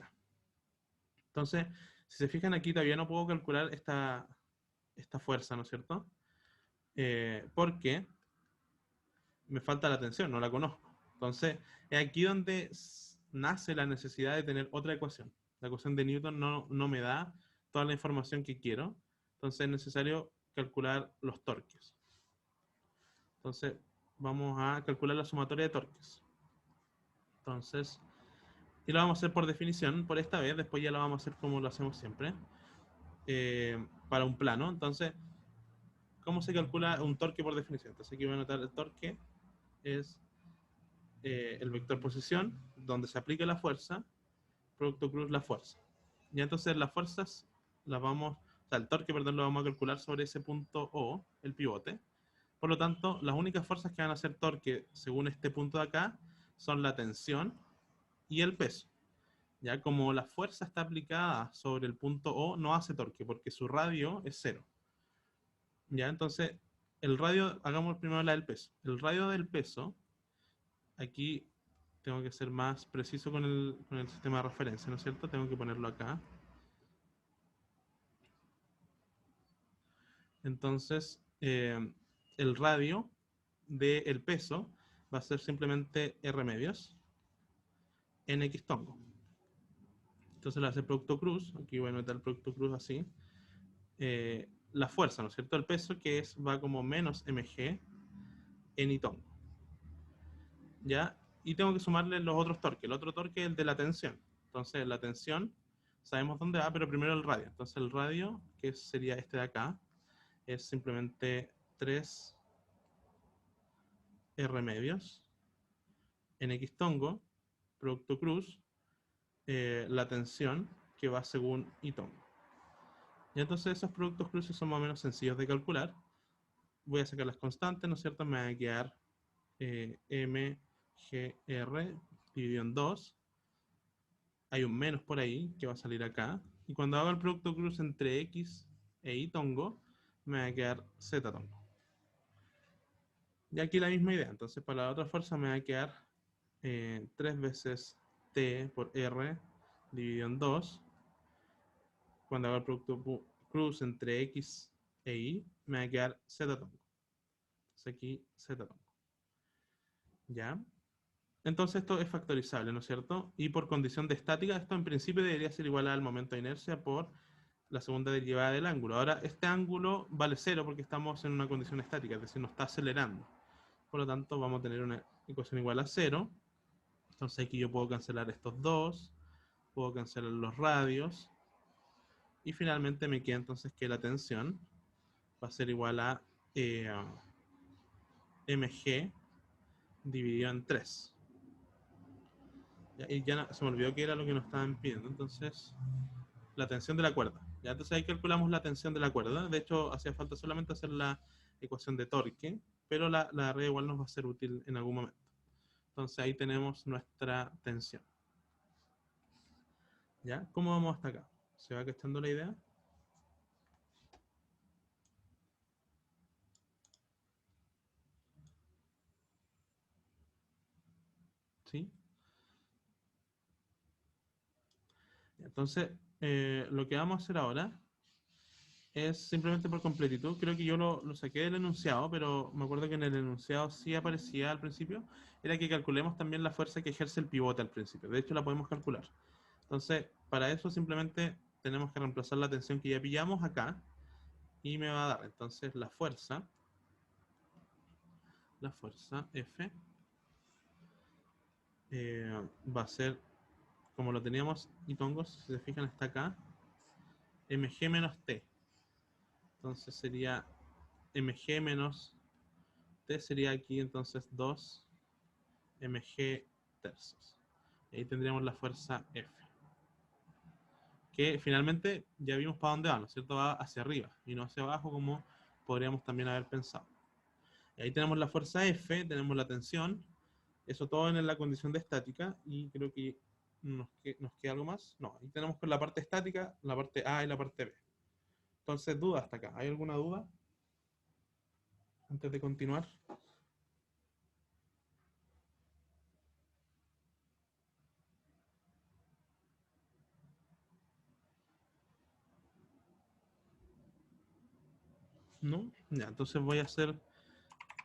Entonces, si se fijan aquí, todavía no puedo calcular esta fuerza, ¿no es cierto? Porque me falta la tensión, no la conozco. Entonces, es aquí donde nace la necesidad de tener otra ecuación. La ecuación de Newton no me da toda la información que quiero, entonces es necesario calcular los torques. Entonces, vamos a calcular la sumatoria de torques. Entonces, y lo vamos a hacer por definición, por esta vez, después ya lo vamos a hacer como lo hacemos siempre, para un plano. Entonces, ¿cómo se calcula un torque por definición? Entonces aquí voy a anotar el torque es el vector posición, donde se aplica la fuerza, producto cruz la fuerza. Y entonces las fuerzas las vamos, o sea, el torque, perdón, lo vamos a calcular sobre ese punto O, el pivote. Por lo tanto, las únicas fuerzas que van a hacer torque según este punto de acá son la tensión y el peso. Ya como la fuerza está aplicada sobre el punto O, no hace torque porque su radio es 0. Ya, entonces, el radio, hagamos primero la del peso. El radio del peso, aquí tengo que ser más preciso con el sistema de referencia, ¿no es cierto? Tengo que ponerlo acá. Entonces, el radio del peso va a ser simplemente R medios en X tongo. Entonces lo hace producto cruz, aquí voy a meter el producto cruz así. La fuerza, ¿no es cierto? El peso que es, va como menos mg en y tongo. ¿Ya? Y tengo que sumarle los otros torques. El otro torque es el de la tensión. Entonces la tensión, sabemos dónde va, pero primero el radio. Entonces el radio, que sería este de acá, es simplemente 3 R medios en X tongo, producto cruz, la tensión que va según y tongo. Y entonces esos productos cruces son más o menos sencillos de calcular. Voy a sacar las constantes, ¿no es cierto? Me va a quedar MGR dividido en 2. Hay un menos por ahí que va a salir acá. Y cuando hago el producto cruz entre X e Y tongo, me va a quedar Z tongo. Y aquí la misma idea. Entonces para la otra fuerza me va a quedar 3 veces T por R dividido en 2. Cuando hago el producto cruz entre X e Y, me va a quedar Z tongo. Entonces aquí Z tongo. ¿Ya? Entonces esto es factorizable, ¿no es cierto? Y por condición de estática, esto en principio debería ser igual al momento de inercia por la segunda derivada del ángulo. Ahora, este ángulo vale 0 porque estamos en una condición estática, es decir, no está acelerando. Por lo tanto, vamos a tener una ecuación igual a 0. Entonces aquí yo puedo cancelar estos dos, puedo cancelar los radios, y finalmente me queda entonces que la tensión va a ser igual a mg dividido en 3. Y ya se me olvidó que era lo que nos estaban pidiendo. Entonces, la tensión de la cuerda. ¿Ya? Entonces ahí calculamos la tensión de la cuerda. De hecho, hacía falta solamente hacer la ecuación de torque, pero la red igual nos va a ser útil en algún momento. Entonces ahí tenemos nuestra tensión. ¿Ya? ¿Cómo vamos hasta acá? ¿Se va cachando la idea? ¿Sí? Entonces, lo que vamos a hacer ahora es simplemente por completitud. Creo que yo lo saqué del enunciado, pero me acuerdo que en el enunciado sí aparecía al principio. Era que calculemos también la fuerza que ejerce el pivote al principio. De hecho, la podemos calcular. Entonces, para eso simplemente tenemos que reemplazar la tensión que ya pillamos acá y me va a dar entonces la fuerza F va a ser, como lo teníamos y tongos, si se fijan está acá, mg menos t. Entonces sería mg menos t sería aquí entonces 2 mg tercios. Y ahí tendríamos la fuerza F. Que finalmente ya vimos para dónde va, ¿no es cierto? Va hacia arriba y no hacia abajo como podríamos también haber pensado. Y ahí tenemos la fuerza F, tenemos la tensión, eso todo en la condición de estática, y creo que nos queda algo más. No, ahí tenemos con la parte estática, la parte A y la parte B. Entonces, duda hasta acá. ¿Hay alguna duda antes de continuar? ¿No? Ya, entonces voy a hacer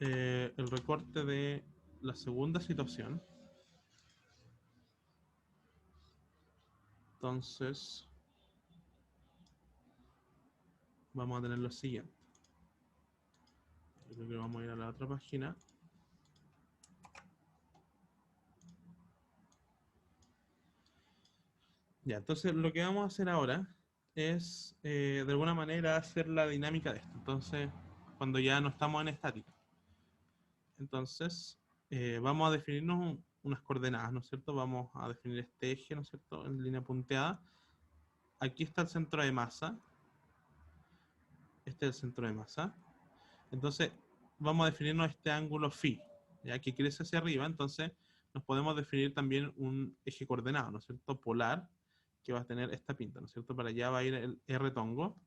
el recorte de la segunda situación. Entonces, vamos a tener lo siguiente. Yo creo que vamos a ir a la otra página. Ya, entonces lo que vamos a hacer ahora es de alguna manera hacer la dinámica de esto. Entonces, cuando ya no estamos en estática. Entonces, vamos a definirnos unas coordenadas, ¿no es cierto? Vamos a definir este eje, ¿no es cierto? En línea punteada. Aquí está el centro de masa. Este es el centro de masa. Entonces, vamos a definirnos este ángulo phi, ya que crece hacia arriba. Entonces, nos podemos definir también un eje coordenado, ¿no es cierto? Polar, que va a tener esta pinta, ¿no es cierto? Para allá va a ir el R tongo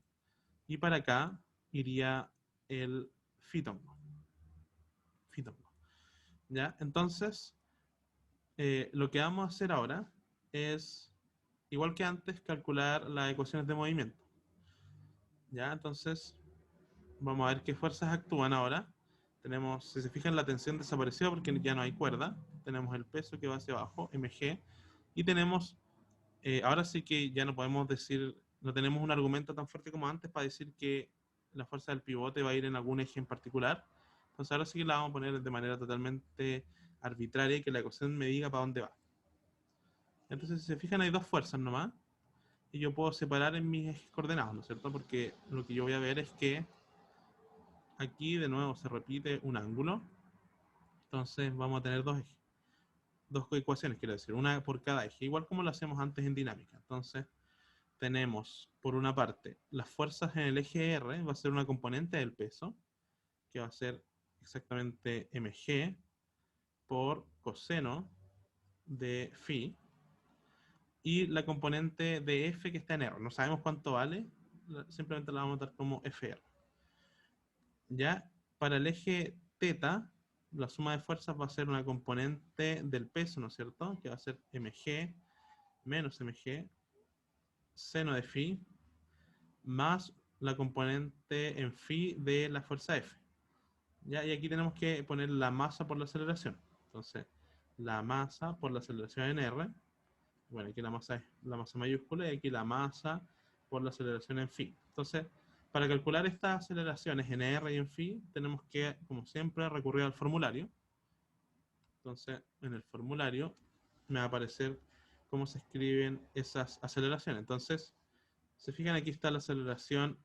y para acá iría el phi tongo. ¿Ya? Entonces, lo que vamos a hacer ahora es, igual que antes, calcular las ecuaciones de movimiento. ¿Ya? Entonces, vamos a ver qué fuerzas actúan ahora. Tenemos, si se fijan, la tensión desapareció porque ya no hay cuerda. Tenemos el peso que va hacia abajo, mg. Y tenemos, ahora sí que ya no podemos decir, no tenemos un argumento tan fuerte como antes para decir que la fuerza del pivote va a ir en algún eje en particular. Entonces ahora sí que la vamos a poner de manera totalmente arbitraria y que la ecuación me diga para dónde va. Entonces, si se fijan, hay dos fuerzas nomás. Y yo puedo separar en mis ejes coordenados, ¿no es cierto? Porque lo que yo voy a ver es que aquí de nuevo se repite un ángulo. Entonces vamos a tener dos ejes, dos ecuaciones, quiero decir, una por cada eje, igual como lo hacemos antes en dinámica. Entonces tenemos, por una parte, las fuerzas en el eje R, va a ser una componente del peso, que va a ser exactamente mg por coseno de phi, y la componente de F que está en R. No sabemos cuánto vale, simplemente la vamos a dar como FR. ¿Ya? Para el eje θ, la suma de fuerzas va a ser una componente del peso, ¿no es cierto? Que va a ser mg menos mg seno de phi más la componente en phi de la fuerza F. ¿Ya? Y aquí tenemos que poner la masa por la aceleración. Entonces, la masa por la aceleración en R. Bueno, aquí la masa es la masa mayúscula y aquí la masa por la aceleración en phi. Entonces, para calcular estas aceleraciones en R y en phi, tenemos que, como siempre, recurrir al formulario. Entonces, en el formulario me va a aparecer cómo se escriben esas aceleraciones. Entonces, se fijan, aquí está la aceleración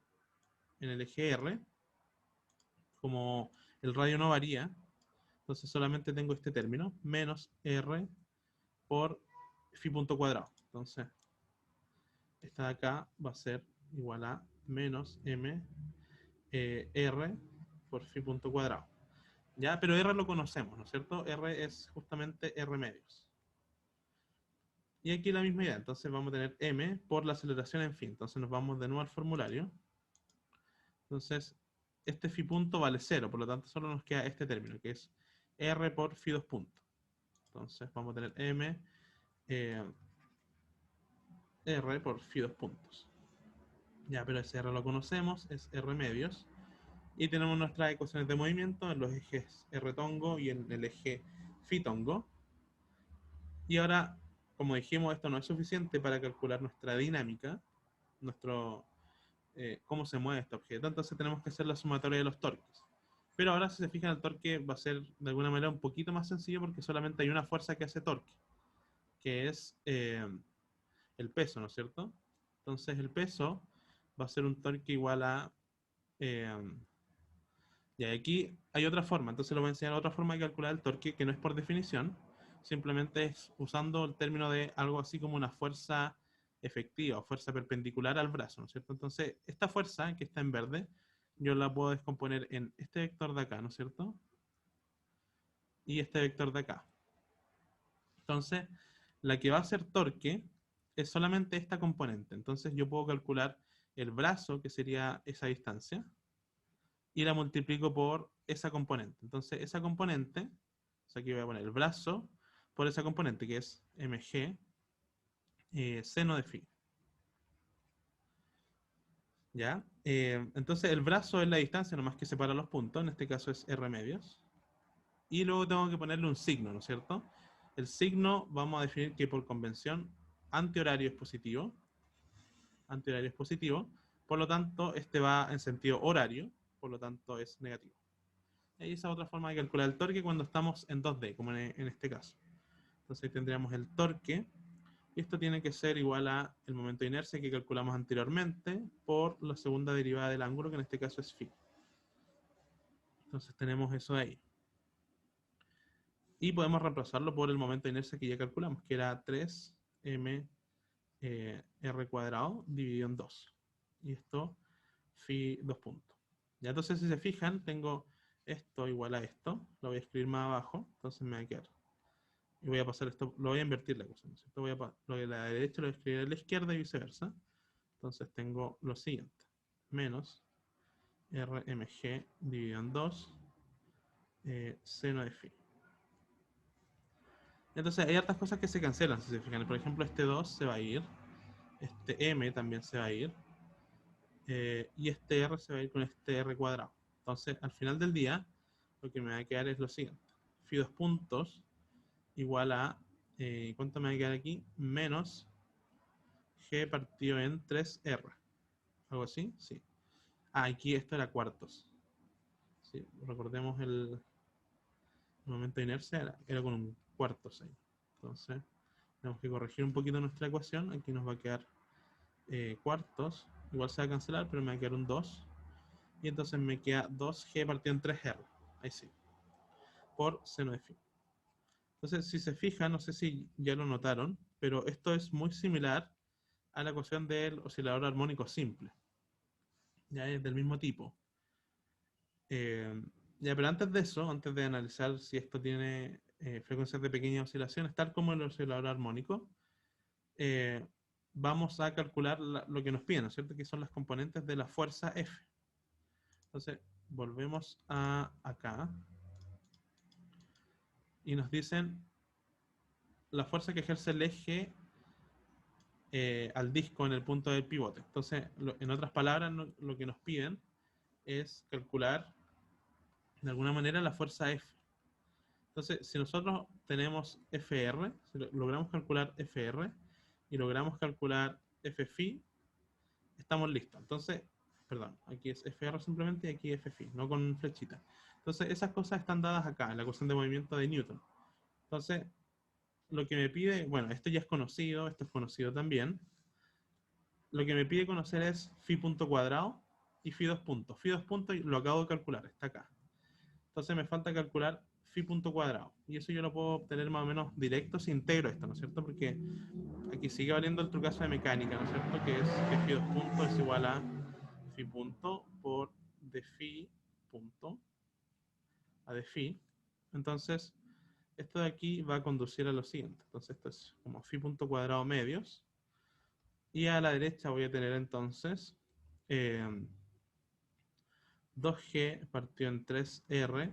en el eje R. Como el radio no varía, entonces solamente tengo este término, menos R por phi punto cuadrado. Entonces, esta de acá va a ser igual a menos m r por phi punto cuadrado. ¿Ya? Pero r lo conocemos, ¿no es cierto? R es justamente r medios. Y aquí la misma idea, entonces vamos a tener m por la aceleración en phi. Entonces nos vamos de nuevo al formulario. Entonces, este phi punto vale 0, por lo tanto solo nos queda este término, que es r por phi 2 puntos. Entonces vamos a tener m r por phi 2 puntos. Ya, pero ese r lo conocemos, es r medios. Y tenemos nuestras ecuaciones de movimiento en los ejes r tongo y en el eje phi tongo. Y ahora, como dijimos, esto no es suficiente para calcular nuestra dinámica, nuestro cómo se mueve este objeto. Entonces tenemos que hacer la sumatoria de los torques. Pero ahora, si se fijan, el torque va a ser de alguna manera un poquito más sencillo porque solamente hay una fuerza que hace torque, que es el peso, ¿no es cierto? Entonces el peso va a ser un torque igual a... y aquí hay otra forma, entonces lo voy a enseñar otra forma de calcular el torque que no es por definición, simplemente es usando el término de algo así como una fuerza efectiva o fuerza perpendicular al brazo, ¿no es cierto? Entonces, esta fuerza que está en verde, yo la puedo descomponer en este vector de acá, ¿no es cierto? Y este vector de acá. Entonces, la que va a ser torque es solamente esta componente. Entonces, yo puedo calcular el brazo, que sería esa distancia, y la multiplico por esa componente. Entonces, esa componente, o sea, aquí voy a poner el brazo por esa componente, que es mg seno de phi. ¿Ya? Entonces, el brazo es la distancia nomás que separa los puntos, en este caso es r medios. Y luego tengo que ponerle un signo, ¿no es cierto? El signo vamos a definir que por convención antihorario es positivo. Antihorario es positivo. Por lo tanto, este va en sentido horario, por lo tanto es negativo. Y esa es otra forma de calcular el torque cuando estamos en 2D, como en este caso. Entonces tendríamos el torque, y esto tiene que ser igual a el momento de inercia que calculamos anteriormente por la segunda derivada del ángulo, que en este caso es phi. Entonces tenemos eso ahí. Y podemos reemplazarlo por el momento de inercia que ya calculamos, que era 3m r cuadrado dividido en 2. Y esto, phi 2 puntos. Ya, entonces si se fijan, tengo esto igual a esto. Lo voy a escribir más abajo, entonces me va a quedar. Y voy a pasar esto, lo voy a invertir la cosa, ¿no es cierto? Lo de la derecha lo voy a escribir a la izquierda y viceversa. Entonces tengo lo siguiente. Menos rmg dividido en 2 seno de phi. Entonces hay hartas cosas que se cancelan, si se fijan. Por ejemplo, este 2 se va a ir, este m también se va a ir, y este r se va a ir con este r cuadrado. Entonces, al final del día, lo que me va a quedar es lo siguiente. Phi 2 puntos igual a, ¿cuánto me va a quedar aquí? Menos g partido en 3r. ¿Algo así? Sí. Ah, aquí esto era cuartos. Sí, recordemos el momento de inercia, era con un cuartos ahí. Entonces, tenemos que corregir un poquito nuestra ecuación. Aquí nos va a quedar cuartos. Igual se va a cancelar, pero me va a quedar un 2. Y entonces me queda 2g partido en 3r. Ahí sí. Por seno de phi. Entonces, si se fijan, no sé si ya lo notaron, pero esto es muy similar a la ecuación del oscilador armónico simple. Ya es del mismo tipo. Eh, ya, pero antes de eso, antes de analizar si esto tiene frecuencias de pequeñas oscilaciones, tal como el oscilador armónico, eh, vamos a calcular lo que nos piden, ¿no es cierto? Que son las componentes de la fuerza F. Entonces, volvemos a acá y nos dicen la fuerza que ejerce el eje al disco en el punto del pivote. Entonces, en otras palabras, lo que nos piden es calcular de alguna manera la fuerza F. Entonces, si nosotros tenemos FR, si logramos calcular FR y logramos calcular FFI, estamos listos. Entonces, perdón, aquí es FR simplemente y aquí FFI, no con flechita. Entonces, esas cosas están dadas acá, en la ecuación de movimiento de Newton. Entonces, lo que me pide, bueno, esto ya es conocido, esto es conocido también. Lo que me pide conocer es phi punto cuadrado y phi 2 puntos. Phi 2 puntos lo acabo de calcular, está acá. Entonces me falta calcular phi punto cuadrado. Y eso yo lo puedo obtener más o menos directo si integro esto, ¿no es cierto? Porque aquí sigue valiendo el trucazo de mecánica, ¿no es cierto? Que es que phi 2 puntos es igual a phi punto por de phi punto a de phi. Entonces, esto de aquí va a conducir a lo siguiente. Entonces, esto es como phi punto cuadrado medios. Y a la derecha voy a tener entonces 2g partido en 3r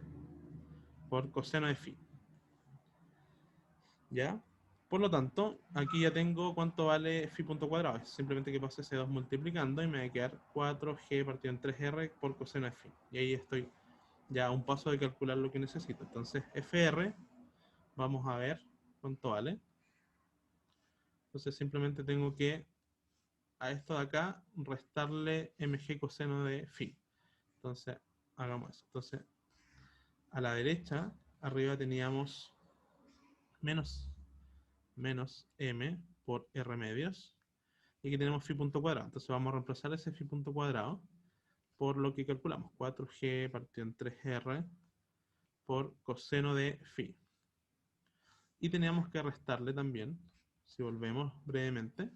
por coseno de phi. ¿Ya? Por lo tanto, aquí ya tengo cuánto vale phi punto cuadrado. Es simplemente que pase ese 2 multiplicando y me va a quedar 4g partido en 3r por coseno de phi. Y ahí estoy ya a un paso de calcular lo que necesito. Entonces, fr, vamos a ver cuánto vale. Entonces, simplemente tengo que a esto de acá restarle mg coseno de phi. Entonces, hagamos eso. Entonces, a la derecha, arriba teníamos menos, menos m por r medios. Y aquí tenemos phi punto cuadrado. Entonces vamos a reemplazar ese phi punto cuadrado por lo que calculamos. 4g partido en 3r por coseno de phi. Y teníamos que restarle también, si volvemos brevemente,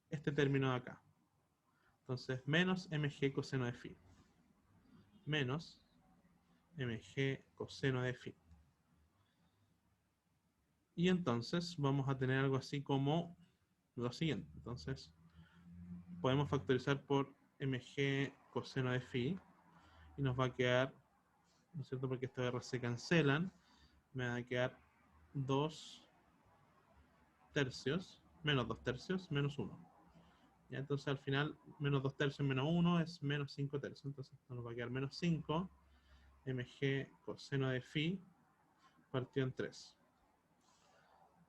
este término de acá. Entonces, menos mg coseno de phi. Menos mg coseno de phi. Y entonces vamos a tener algo así como lo siguiente. Entonces, podemos factorizar por mg coseno de phi y nos va a quedar, ¿no es cierto? Porque estos r se cancelan, me va a quedar 2 tercios, menos 2 tercios, menos 1. ¿Ya? Entonces al final, menos 2 tercios menos 1 es menos 5 tercios. Entonces esto nos va a quedar menos 5 mg coseno de phi partido en 3.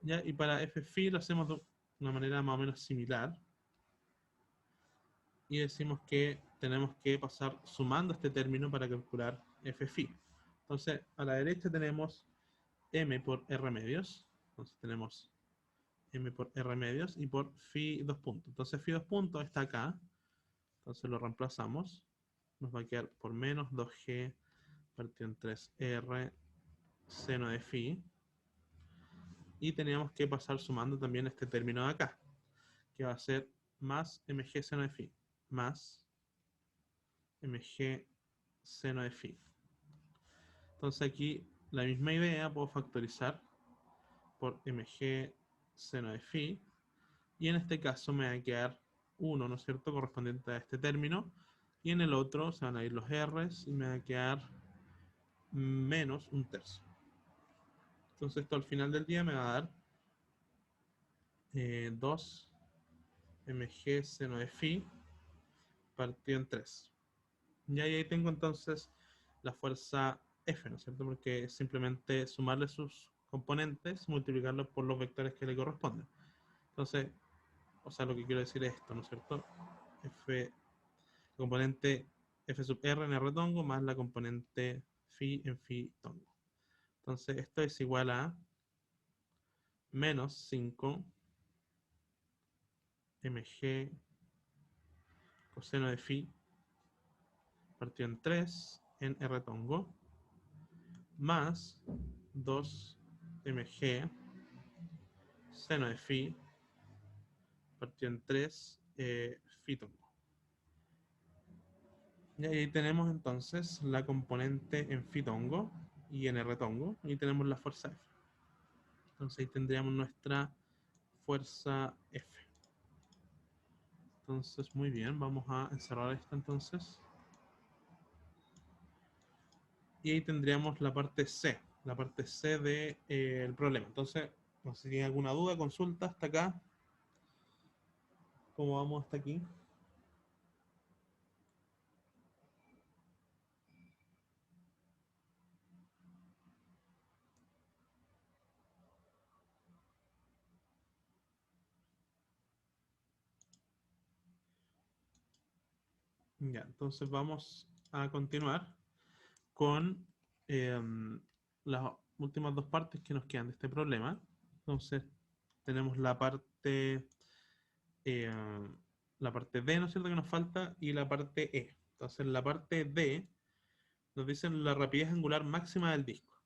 ¿Ya? Y para f phi lo hacemos de una manera más o menos similar. Y decimos que tenemos que pasar sumando este término para calcular f phi. Entonces, a la derecha tenemos m por r medios. Entonces tenemos m por r medios y por phi 2 puntos. Entonces phi 2 puntos está acá. Entonces lo reemplazamos. Nos va a quedar por menos 2g partido en 3r seno de phi. Y teníamos que pasar sumando también este término de acá, que va a ser más mg seno de phi, más mg seno de phi. Entonces aquí la misma idea, puedo factorizar por mg seno de phi, y en este caso me va a quedar 1, ¿no es cierto?, correspondiente a este término, y en el otro se van a ir los r's y me va a quedar menos un tercio. Entonces esto al final del día me va a dar 2 mg seno de phi partido en 3. Y ahí tengo entonces la fuerza F, ¿no es cierto? Porque es simplemente sumarle sus componentes, multiplicarlos por los vectores que le corresponden. Entonces, o sea, lo que quiero decir es esto, ¿no es cierto? F, componente F sub R en R tongo más la componente phi en phi tongo. Entonces, esto es igual a menos 5 mg coseno de phi partido en 3 en R tongo más 2 mg seno de phi partido en 3 phi tongo. Y ahí tenemos entonces la componente en phi tongo y en R tongo y tenemos la fuerza F. Entonces ahí tendríamos nuestra fuerza F. Entonces, muy bien, vamos a encerrar esto entonces. Y ahí tendríamos la parte C del problema. Entonces, no sé si tienen alguna duda, consulta hasta acá. ¿Cómo vamos hasta aquí? Ya, entonces vamos a continuar con las últimas dos partes que nos quedan de este problema. Entonces, tenemos eh, la parte D, ¿no es cierto?, que nos falta, y la parte E. Entonces, en la parte D nos dicen la rapidez angular máxima del disco.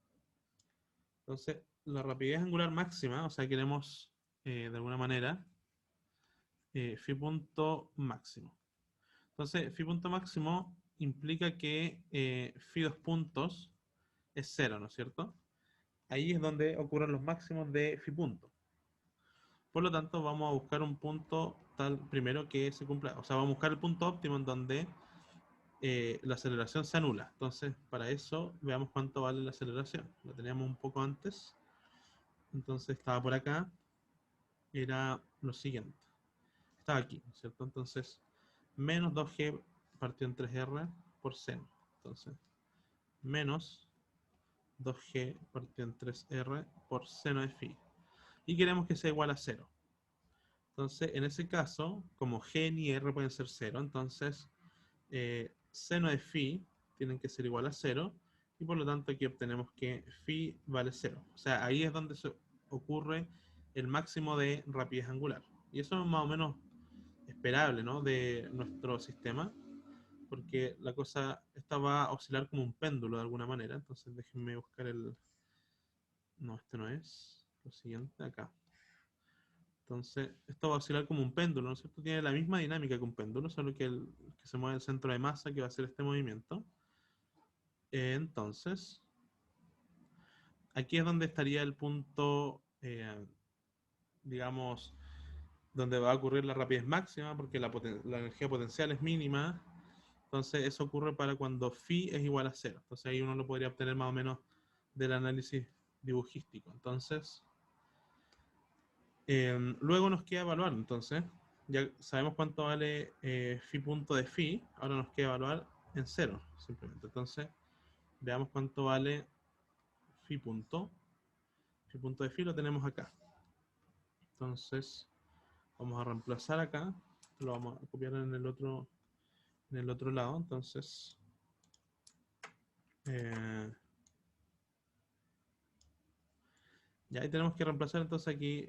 Entonces, la rapidez angular máxima, o sea, queremos de alguna manera phi punto máximo. Entonces, phi punto máximo implica que phi dos puntos es cero, ¿no es cierto? Ahí es donde ocurren los máximos de phi punto. Por lo tanto, vamos a buscar un punto tal primero que se cumpla, o sea, vamos a buscar el punto óptimo en donde la aceleración se anula. Entonces, para eso, veamos cuánto vale la aceleración. Lo teníamos un poco antes. Entonces, estaba por acá. Era lo siguiente. Estaba aquí, ¿no es cierto? Entonces, menos 2g partido en 3r por seno. Entonces, menos 2g partido en 3r por seno de phi. Y queremos que sea igual a 0. Entonces, en ese caso, como g ni r pueden ser 0, entonces seno de phi tienen que ser igual a 0. Y por lo tanto aquí obtenemos que phi vale 0. O sea, ahí es donde se ocurre el máximo de rapidez angular. Y eso es más o menos esperable, ¿no?, de nuestro sistema, porque la cosa, esta va a oscilar como un péndulo de alguna manera. Entonces déjenme buscar el... No, este no es. Lo siguiente, acá. Entonces, esto va a oscilar como un péndulo, ¿no es cierto? Tiene la misma dinámica que un péndulo, solo que se mueve el centro de masa, que va a ser este movimiento. Entonces, aquí es donde estaría el punto, digamos, donde va a ocurrir la rapidez máxima, porque la energía potencial es mínima. Entonces, eso ocurre para cuando phi es igual a 0. Entonces, ahí uno lo podría obtener más o menos del análisis dibujístico. Entonces, luego nos queda evaluar. Entonces, ya sabemos cuánto vale phi punto de phi. Ahora nos queda evaluar en 0, simplemente. Entonces, veamos cuánto vale phi punto. Phi punto de phi lo tenemos acá. Entonces, vamos a reemplazar acá. Lo vamos a copiar en el otro lado. Entonces, eh, ya ahí tenemos que reemplazar entonces aquí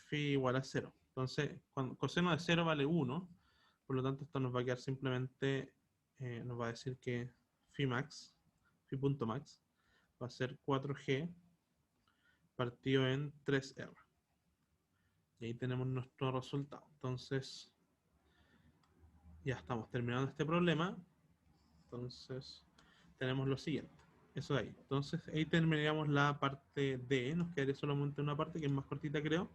phi igual a 0. Entonces, cuando coseno de 0 vale 1, por lo tanto esto nos va a quedar simplemente, nos va a decir que phi max, phi punto max, va a ser 4g partido en 3r. Y ahí tenemos nuestro resultado. Entonces, ya estamos terminando este problema. Entonces, tenemos lo siguiente. Eso de ahí. Entonces, ahí terminaríamos la parte D. Nos quedaría solamente una parte que es más cortita, creo.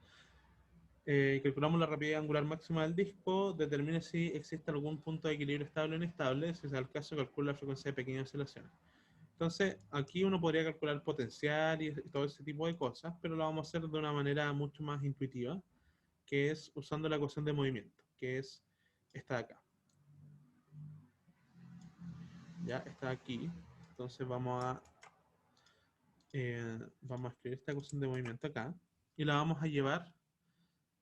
Calculamos la rapidez angular máxima del disco. Determine si existe algún punto de equilibrio estable o inestable. Si es el caso, calcula la frecuencia de pequeñas oscilaciones. Entonces, aquí uno podría calcular potencial y todo ese tipo de cosas, pero lo vamos a hacer de una manera mucho más intuitiva, que es usando la ecuación de movimiento, que es esta de acá. Ya está aquí. Entonces vamos a escribir esta ecuación de movimiento acá y la vamos a llevar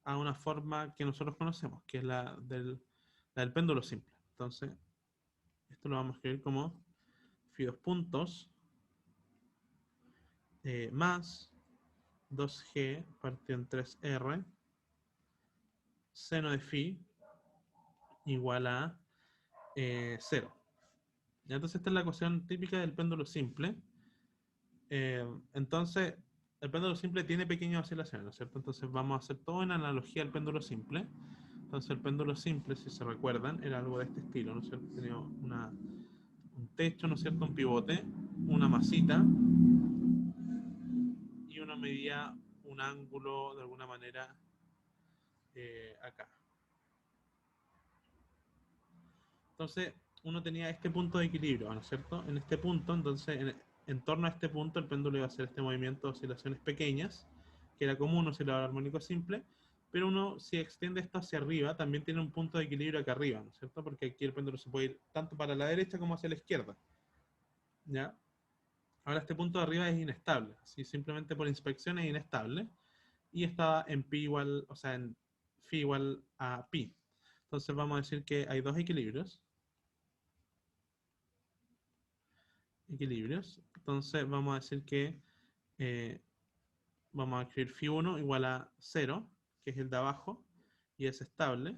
a una forma que nosotros conocemos, que es la del péndulo simple. Entonces, esto lo vamos a escribir como phi 2 puntos más 2g partido en 3r seno de phi igual a 0. Entonces esta es la ecuación típica del péndulo simple. Entonces, el péndulo simple tiene pequeñas oscilaciones, ¿no es cierto? Entonces vamos a hacer todo en analogía al péndulo simple. Entonces el péndulo simple, si se recuerdan, era algo de este estilo, ¿no es cierto? Tenía un techo, ¿no es cierto? Un pivote, una masita y uno medía un ángulo de alguna manera acá. Entonces uno tenía este punto de equilibrio, ¿no es cierto? En este punto, entonces en torno a este punto el péndulo iba a hacer este movimiento de oscilaciones pequeñas, que era como un oscilador armónico simple, pero uno si extiende esto hacia arriba también tiene un punto de equilibrio acá arriba, ¿no es cierto? Porque aquí el péndulo se puede ir tanto para la derecha como hacia la izquierda, ¿ya? Ahora este punto de arriba es inestable, así simplemente por inspección es inestable, y estaba en pi igual, o sea, en phi igual a pi. Entonces vamos a decir que hay dos equilibrios. Entonces vamos a decir que eh, vamos a escribir phi 1 igual a 0, que es el de abajo, y es estable.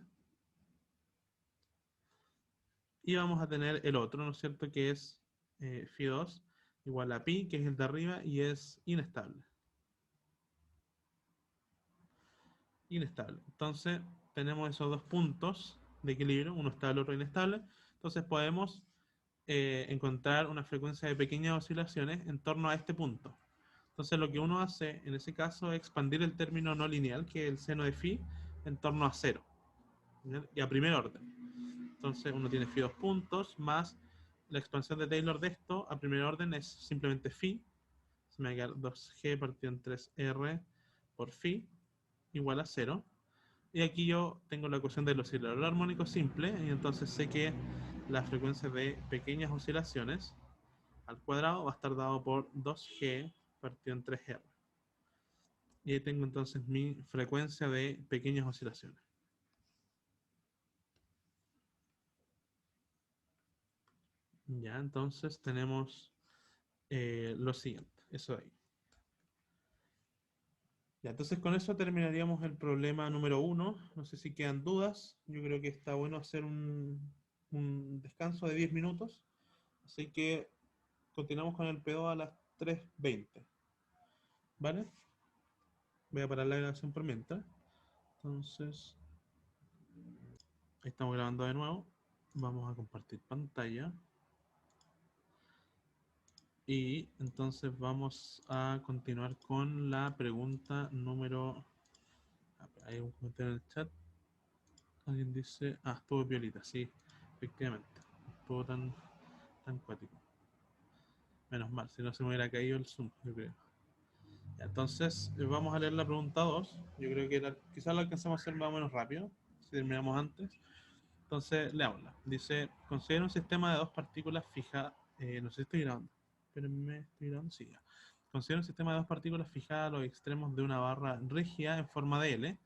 Y vamos a tener el otro, ¿no es cierto? Que es phi 2 igual a pi, que es el de arriba, y es inestable. Inestable. Entonces tenemos esos dos puntos de equilibrio, uno estable, otro inestable. Entonces podemos encontrar una frecuencia de pequeñas oscilaciones en torno a este punto. Entonces lo que uno hace en ese caso es expandir el término no lineal, que es el seno de phi, en torno a 0. ¿Bien? Y a primer orden. Entonces uno tiene phi 2 puntos más la expansión de Taylor de esto a primer orden es simplemente phi. Se me va a quedar 2g partido en 3r por phi igual a 0. Y aquí yo tengo la ecuación del oscilador armónico simple y entonces sé que la frecuencia de pequeñas oscilaciones al cuadrado va a estar dado por 2g partido en 3r. Y ahí tengo entonces mi frecuencia de pequeñas oscilaciones. Ya, entonces tenemos lo siguiente, eso de ahí. Ya, entonces con eso terminaríamos el problema número 1. No sé si quedan dudas. Yo creo que está bueno hacer un descanso de 10 minutos. Así que continuamos con el PO a las 3:20. ¿Vale? Voy a parar la grabación por mientras. Entonces, ahí estamos grabando de nuevo. Vamos a compartir pantalla. Y entonces vamos a continuar con la pregunta número... Hay un comentario en el chat. Alguien dice... Ah, estuvo violita, sí, efectivamente. Estuvo tan cuático. Menos mal, si no se me hubiera caído el Zoom, yo creo. Ya, entonces, vamos a leer la pregunta 2. Yo creo que quizás la alcancemos a hacer más o menos rápido, si terminamos antes. Entonces, leámosla. Dice, considera un sistema de dos partículas fijas... no sé si estoy grabando. Espérenme, ¿estoy grabando? Sí, ya. Considera un sistema de dos partículas fijadas a los extremos de una barra rígida en forma de L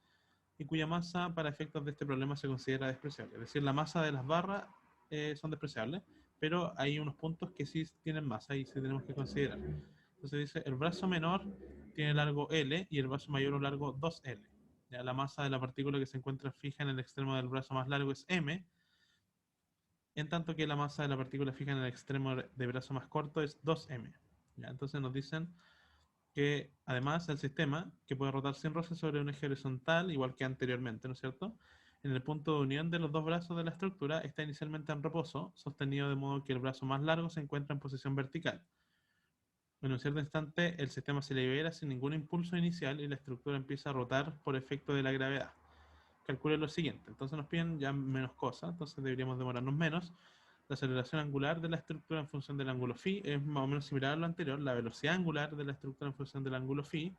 y cuya masa para efectos de este problema se considera despreciable. Es decir, la masa de las barras son despreciables, pero hay unos puntos que sí tienen masa y sí tenemos que considerar. Entonces dice, el brazo menor tiene largo L y el brazo mayor un largo 2L. Ya, la masa de la partícula que se encuentra fija en el extremo del brazo más largo es M, en tanto que la masa de la partícula fija en el extremo de brazo más corto es 2M. ¿Ya? Entonces nos dicen que además el sistema, que puede rotar sin roce sobre un eje horizontal, igual que anteriormente, ¿no es cierto? En el punto de unión de los dos brazos de la estructura está inicialmente en reposo, sostenido de modo que el brazo más largo se encuentra en posición vertical. En un cierto instante, el sistema se libera sin ningún impulso inicial y la estructura empieza a rotar por efecto de la gravedad. Calcule lo siguiente. Entonces nos piden ya menos cosas, entonces deberíamos demorarnos menos. La aceleración angular de la estructura en función del ángulo phi es más o menos similar a lo anterior. La velocidad angular de la estructura en función del ángulo phi.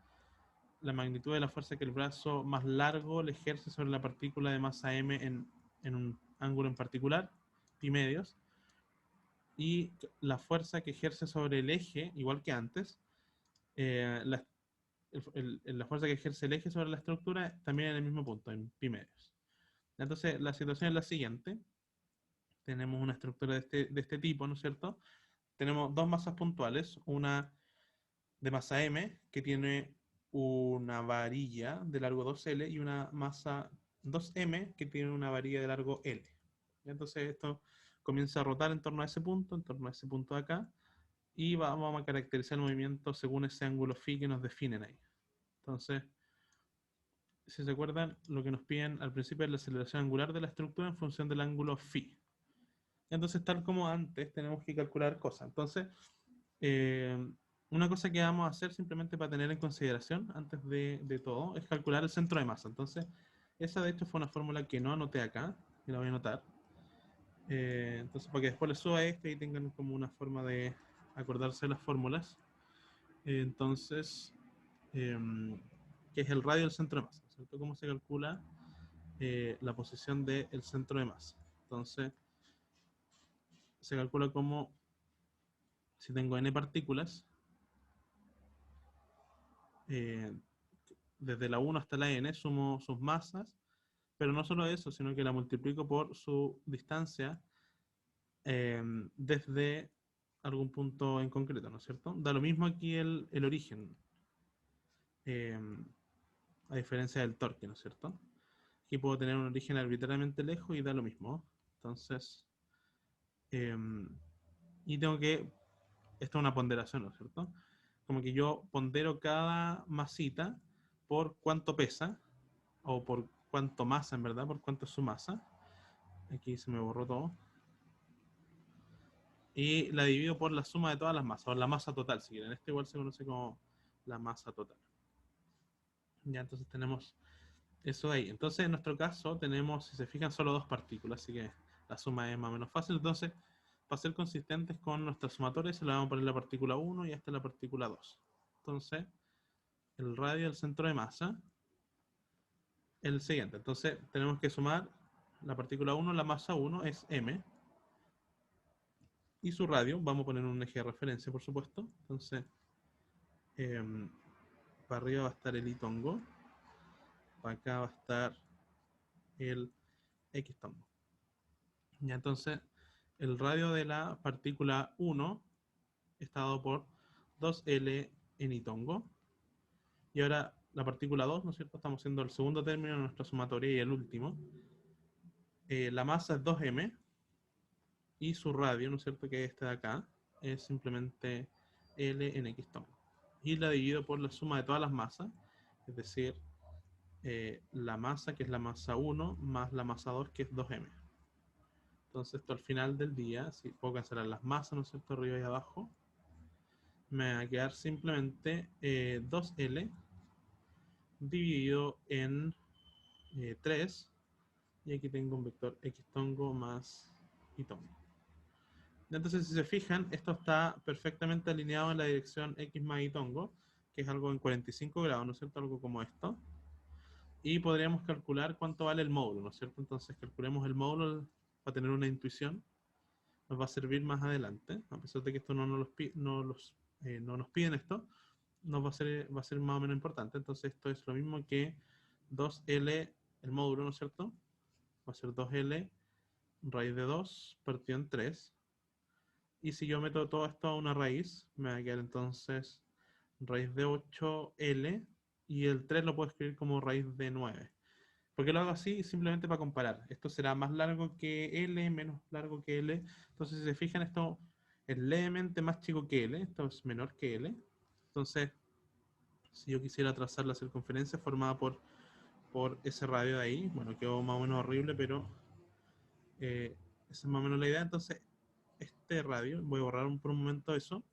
La magnitud de la fuerza que el brazo más largo le ejerce sobre la partícula de masa m en un ángulo en particular, pi medios. Y la fuerza que ejerce sobre el eje, igual que antes, la, la fuerza que ejerce el eje sobre la estructura también en el mismo punto, en pi medios. Entonces, la situación es la siguiente. Tenemos una estructura de este tipo, ¿no es cierto? Tenemos dos masas puntuales, una de masa m, que tiene una varilla de largo 2L, y una masa 2M, que tiene una varilla de largo L. Entonces esto comienza a rotar en torno a ese punto, en torno a ese punto de acá, y vamos a caracterizar el movimiento según ese ángulo phi que nos definen ahí. Entonces, si se acuerdan, lo que nos piden al principio es la aceleración angular de la estructura en función del ángulo phi. Entonces, tal como antes, tenemos que calcular cosas. Entonces, eh, una cosa que vamos a hacer simplemente para tener en consideración antes de todo es calcular el centro de masa. Entonces, esa de hecho fue una fórmula que no anoté acá, y la voy a anotar. Entonces, para que después le suba esto y tengan como una forma de acordarse de las fórmulas. Entonces, que es el radio del centro de masa, ¿cierto? ¿Cómo se calcula la posición del centro de masa? Entonces, se calcula como si tengo n partículas, eh, desde la 1 hasta la n, sumo sus masas, pero no solo eso, sino que la multiplico por su distancia desde algún punto en concreto, ¿no es cierto? Da lo mismo aquí el origen, eh, a diferencia del torque, ¿no es cierto? Aquí puedo tener un origen arbitrariamente lejos y da lo mismo. Entonces, eh, y tengo que, esto es una ponderación, ¿no es cierto? Como que yo pondero cada masita por cuánto pesa, o por cuánto masa en verdad, por cuánto es su masa. Aquí se me borró todo. Y la divido por la suma de todas las masas, o la masa total, si quieren. Este igual se conoce como la masa total. Ya, entonces tenemos eso de ahí. Entonces, en nuestro caso, tenemos, si se fijan, solo dos partículas, así que la suma es más o menos fácil. Entonces, para ser consistentes con nuestra sumatoria, se le vamos a poner la partícula 1 y esta la partícula 2. Entonces, el radio del centro de masa es el siguiente. Entonces, tenemos que sumar la partícula 1, la masa 1 es m, y su radio, vamos a poner un eje de referencia, por supuesto. Entonces, para arriba va a estar el i tongo, para acá va a estar el x tongo. Ya, entonces, el radio de la partícula 1 está dado por 2L en i tongo. Y ahora la partícula 2, ¿no es cierto? Estamos haciendo el segundo término de nuestra sumatoria y el último. La masa es 2m y su radio, ¿no es cierto? Que es este de acá, es simplemente L en x tongo. Y la divido por la suma de todas las masas, es decir, la masa, que es la masa 1, más la masa 2, que es 2m. Entonces, esto al final del día, si puedo cancelar las masas, ¿no es cierto?, arriba y abajo, me va a quedar simplemente 2L dividido en 3, y aquí tengo un vector x tongo más y tongo. Entonces, si se fijan, esto está perfectamente alineado en la dirección x más y tongo, que es algo en 45 grados, ¿no es cierto?, algo como esto. Y podríamos calcular cuánto vale el módulo, ¿no es cierto? Entonces, calculemos el módulo para tener una intuición. Nos va a servir más adelante, a pesar de que esto no nos piden esto, va a ser más o menos importante. Entonces, esto es lo mismo que 2L, el módulo, ¿no es cierto? Va a ser 2L raíz de 2 partido en 3. Y si yo meto todo esto a una raíz, me va a quedar entonces raíz de 8L, y el 3 lo puedo escribir como raíz de 9. ¿Por qué lo hago así? Simplemente para comparar. Esto será más largo que L, menos largo que L. Entonces, si se fijan, esto es levemente más chico que L. Esto es menor que L. Entonces, si yo quisiera trazar la circunferencia formada por ese radio de ahí, bueno, quedó más o menos horrible, pero esa es más o menos la idea. Entonces, este radio, voy a borrar por un momento eso.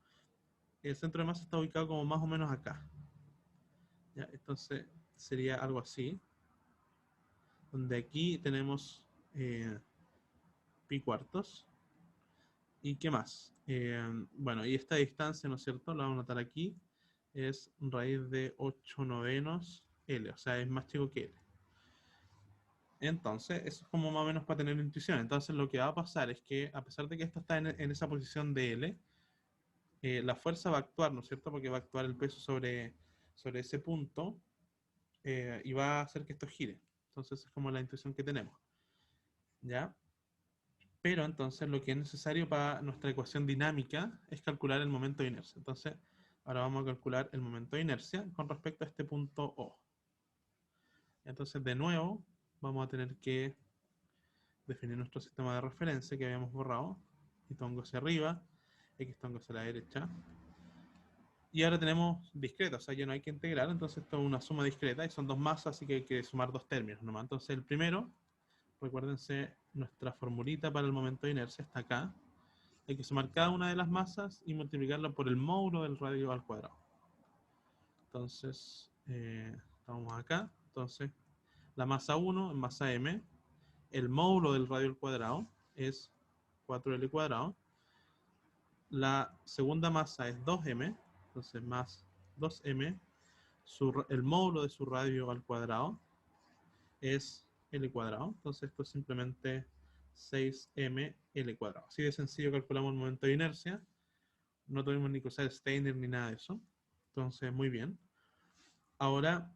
El centro de masa está ubicado como más o menos acá. ¿Ya? Entonces, sería algo así, donde aquí tenemos pi cuartos, ¿Y qué más? Bueno, y esta distancia, ¿no es cierto? La vamos a anotar aquí. Es raíz de 8 novenos L, o sea, es más chico que L. Entonces, eso es como más o menos para tener intuición. Entonces, lo que va a pasar es que, a pesar de que esto está en esa posición de L, la fuerza va a actuar, ¿no es cierto? Porque va a actuar el peso sobre ese punto y va a hacer que esto gire. Entonces, es como la intuición que tenemos. ¿Ya? Pero entonces lo que es necesario para nuestra ecuación dinámica es calcular el momento de inercia. Entonces, ahora vamos a calcular el momento de inercia con respecto a este punto O. Entonces, de nuevo, vamos a tener que definir nuestro sistema de referencia que habíamos borrado. Y tongo hacia arriba, X tongo hacia la derecha. Y ahora tenemos discreta, o sea, ya no hay que integrar, entonces esto es una suma discreta y son dos masas, así que hay que sumar dos términos nomás. Entonces, el primero, recuérdense, nuestra formulita para el momento de inercia está acá. Hay que sumar cada una de las masas y multiplicarlo por el módulo del radio al cuadrado. Entonces, estamos acá. Entonces, la masa 1 es masa m. El módulo del radio al cuadrado es 4L cuadrado. La segunda masa es 2m. Entonces, más 2m. El módulo de su radio al cuadrado es L cuadrado. Entonces, esto es simplemente 6m L cuadrado. Así de sencillo calculamos el momento de inercia. No tuvimos ni que usar Steiner ni nada de eso. Entonces, muy bien. Ahora,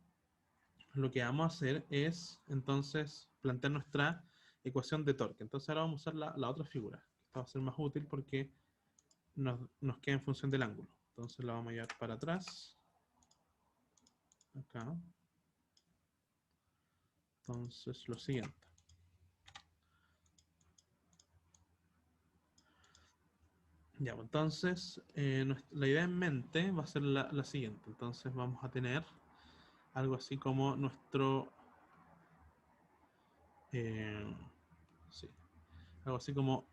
lo que vamos a hacer es, entonces, plantear nuestra ecuación de torque. Entonces, ahora vamos a usar la otra figura. Esta va a ser más útil porque nos queda en función del ángulo. Entonces, la vamos a llevar para atrás. Acá. Entonces, lo siguiente. Ya, pues, entonces, la idea en mente va a ser la siguiente. Entonces, vamos a tener algo así como nuestro... sí, algo así como,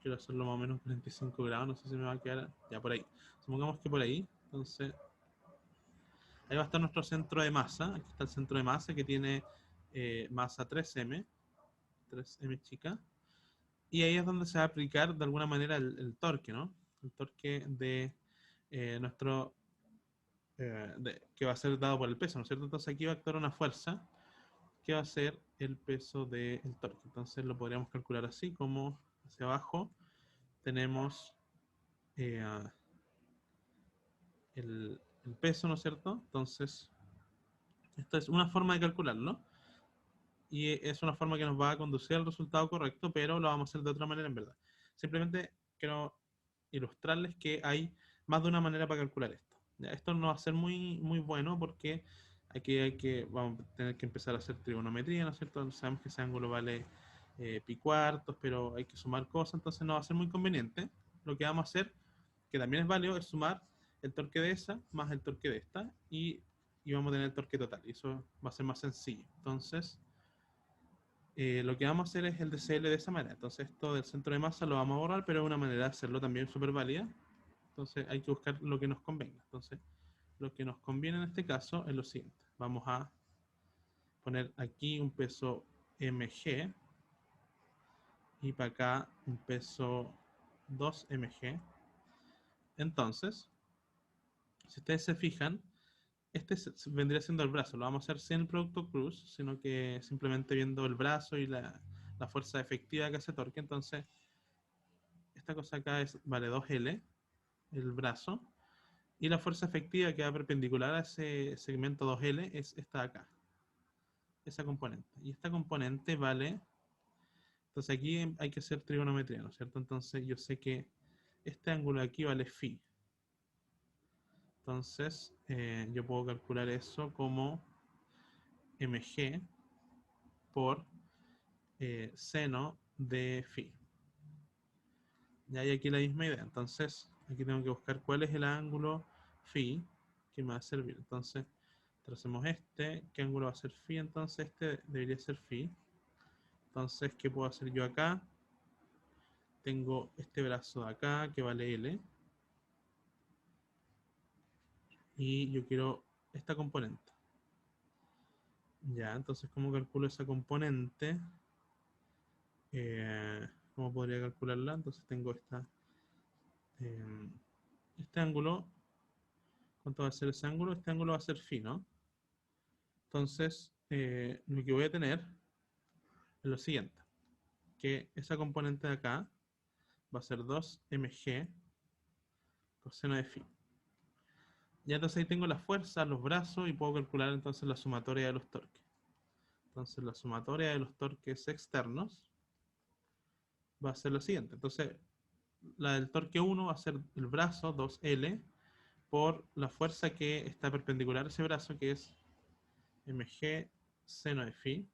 quiero hacerlo más o menos 45 grados, no sé si me va a quedar, ya por ahí. Supongamos que por ahí, entonces, ahí va a estar nuestro centro de masa. Aquí está el centro de masa que tiene masa 3m, 3m chica. Y ahí es donde se va a aplicar de alguna manera el torque, ¿no? El torque de nuestro, que va a ser dado por el peso, ¿no es cierto? Entonces aquí va a actuar una fuerza que va a ser el peso del torque. Entonces lo podríamos calcular así, como hacia abajo tenemos eh, el peso, ¿no es cierto? Entonces, esta es una forma de calcularlo y es una forma que nos va a conducir al resultado correcto, pero lo vamos a hacer de otra manera en verdad. Simplemente quiero ilustrarles que hay más de una manera para calcular esto. Ya, esto no va a ser muy bueno porque vamos a tener que empezar a hacer trigonometría, ¿no es cierto? Sabemos que ese ángulo vale pi cuartos, pero hay que sumar cosas, entonces no va a ser muy conveniente. Lo que vamos a hacer, que también es válido, es sumar el torque de esa más el torque de esta y vamos a tener el torque total. Y eso va a ser más sencillo. Entonces, lo que vamos a hacer es el DCL de esa manera. Entonces, esto del centro de masa lo vamos a borrar, pero es una manera de hacerlo también súper válida. Entonces, hay que buscar lo que nos convenga. Entonces, lo que nos conviene en este caso es lo siguiente. Vamos a poner aquí un peso mg y para acá un peso 2 mg. Entonces, si ustedes se fijan, este vendría siendo el brazo. Lo vamos a hacer sin el producto cruz, sino que simplemente viendo el brazo y la fuerza efectiva que hace torque. Entonces, esta cosa acá vale 2L, el brazo, y la fuerza efectiva que va perpendicular a ese segmento 2L es esta de acá, esa componente. Y esta componente vale, entonces aquí hay que hacer trigonometría, ¿no es cierto? Entonces yo sé que este ángulo de aquí vale phi. Entonces yo puedo calcular eso como mg por seno de phi. Ya hay aquí la misma idea. Entonces, aquí tengo que buscar cuál es el ángulo phi que me va a servir. Entonces, tracemos este. ¿Qué ángulo va a ser phi? Entonces, este debería ser phi. Entonces, ¿qué puedo hacer yo acá? Tengo este brazo de acá que vale L. Y yo quiero esta componente. Ya, entonces, ¿cómo calculo esa componente? ¿Cómo podría calcularla? Entonces tengo este ángulo. ¿Cuánto va a ser ese ángulo? Este ángulo va a ser phi, ¿no? Entonces, lo que voy a tener es lo siguiente, que esa componente de acá va a ser 2mg coseno de phi. Ya entonces ahí tengo la fuerza, los brazos y puedo calcular entonces la sumatoria de los torques. Entonces la sumatoria de los torques externos va a ser lo siguiente. Entonces la del torque 1 va a ser el brazo 2L por la fuerza que está perpendicular a ese brazo, que es mg seno de phi.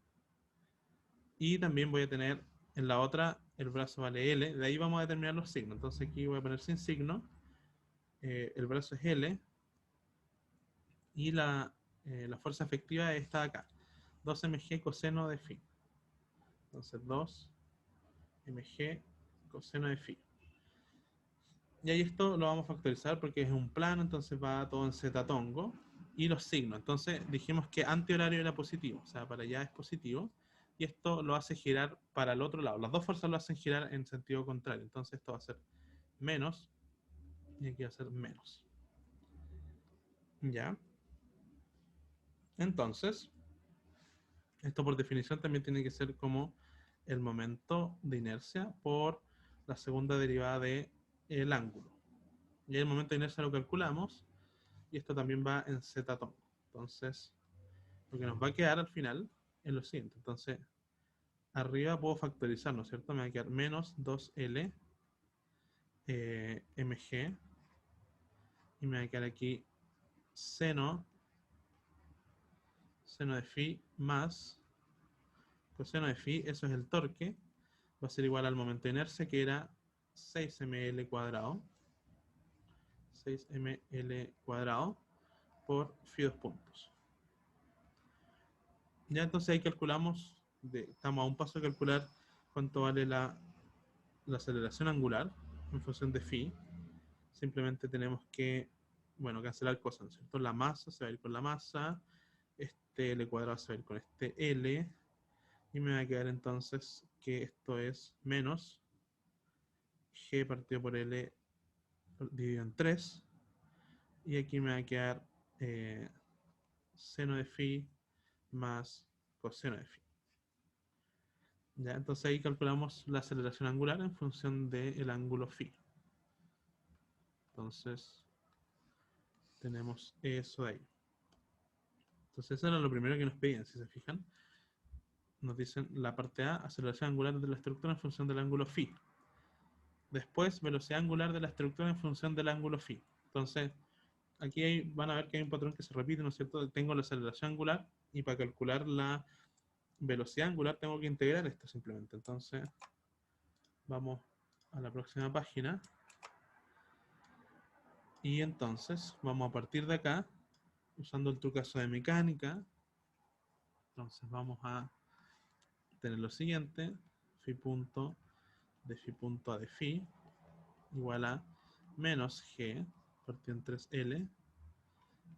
Y también voy a tener en la otra el brazo vale L. De ahí vamos a determinar los signos. Entonces aquí voy a poner sin signo. El brazo es L. Y la fuerza efectiva es esta de acá. 2mg coseno de phi. Entonces 2mg coseno de phi. Y ahí esto lo vamos a factorizar porque es un plano, entonces va todo en z tongo. Y los signos. Entonces dijimos que antihorario era positivo, o sea, para allá es positivo. Y esto lo hace girar para el otro lado. Las dos fuerzas lo hacen girar en sentido contrario. Entonces esto va a ser menos y aquí va a ser menos. ¿Ya? Entonces, esto por definición también tiene que ser como el momento de inercia por la segunda derivada del ángulo. Y el momento de inercia lo calculamos y esto también va en z tongo. Entonces, lo que nos va a quedar al final es lo siguiente. Entonces, arriba puedo factorizar, ¿no es cierto? Me va a quedar menos 2L mg y me va a quedar aquí seno de phi más coseno de phi, eso es el torque, va a ser igual al momento de inercia que era 6ml cuadrado, 6ml cuadrado por phi 2 puntos. Ya entonces ahí calculamos, estamos a un paso de calcular cuánto vale la aceleración angular en función de phi. Simplemente tenemos que, bueno, cancelar cosas, ¿no es cierto? La masa se va a ir con la masa, este L cuadrado se va a ir con este L, y me va a quedar entonces que esto es menos G partido por L dividido en 3, y aquí me va a quedar seno de phi más coseno de phi. ¿Ya? Entonces ahí calculamos la aceleración angular en función del ángulo phi. Entonces tenemos eso de ahí. Entonces eso era lo primero que nos pedían, si se fijan. Nos dicen la parte A, aceleración angular de la estructura en función del ángulo phi. Después, velocidad angular de la estructura en función del ángulo phi. Entonces, aquí van a ver que hay un patrón que se repite, ¿no es cierto? Tengo la aceleración angular y para calcular la velocidad angular tengo que integrar esto simplemente. Entonces, vamos a la próxima página. Y entonces, vamos a partir de acá, usando el trucazo de mecánica. Entonces, vamos a tener lo siguiente: phi punto de phi punto a de phi igual a menos g partido en 3L.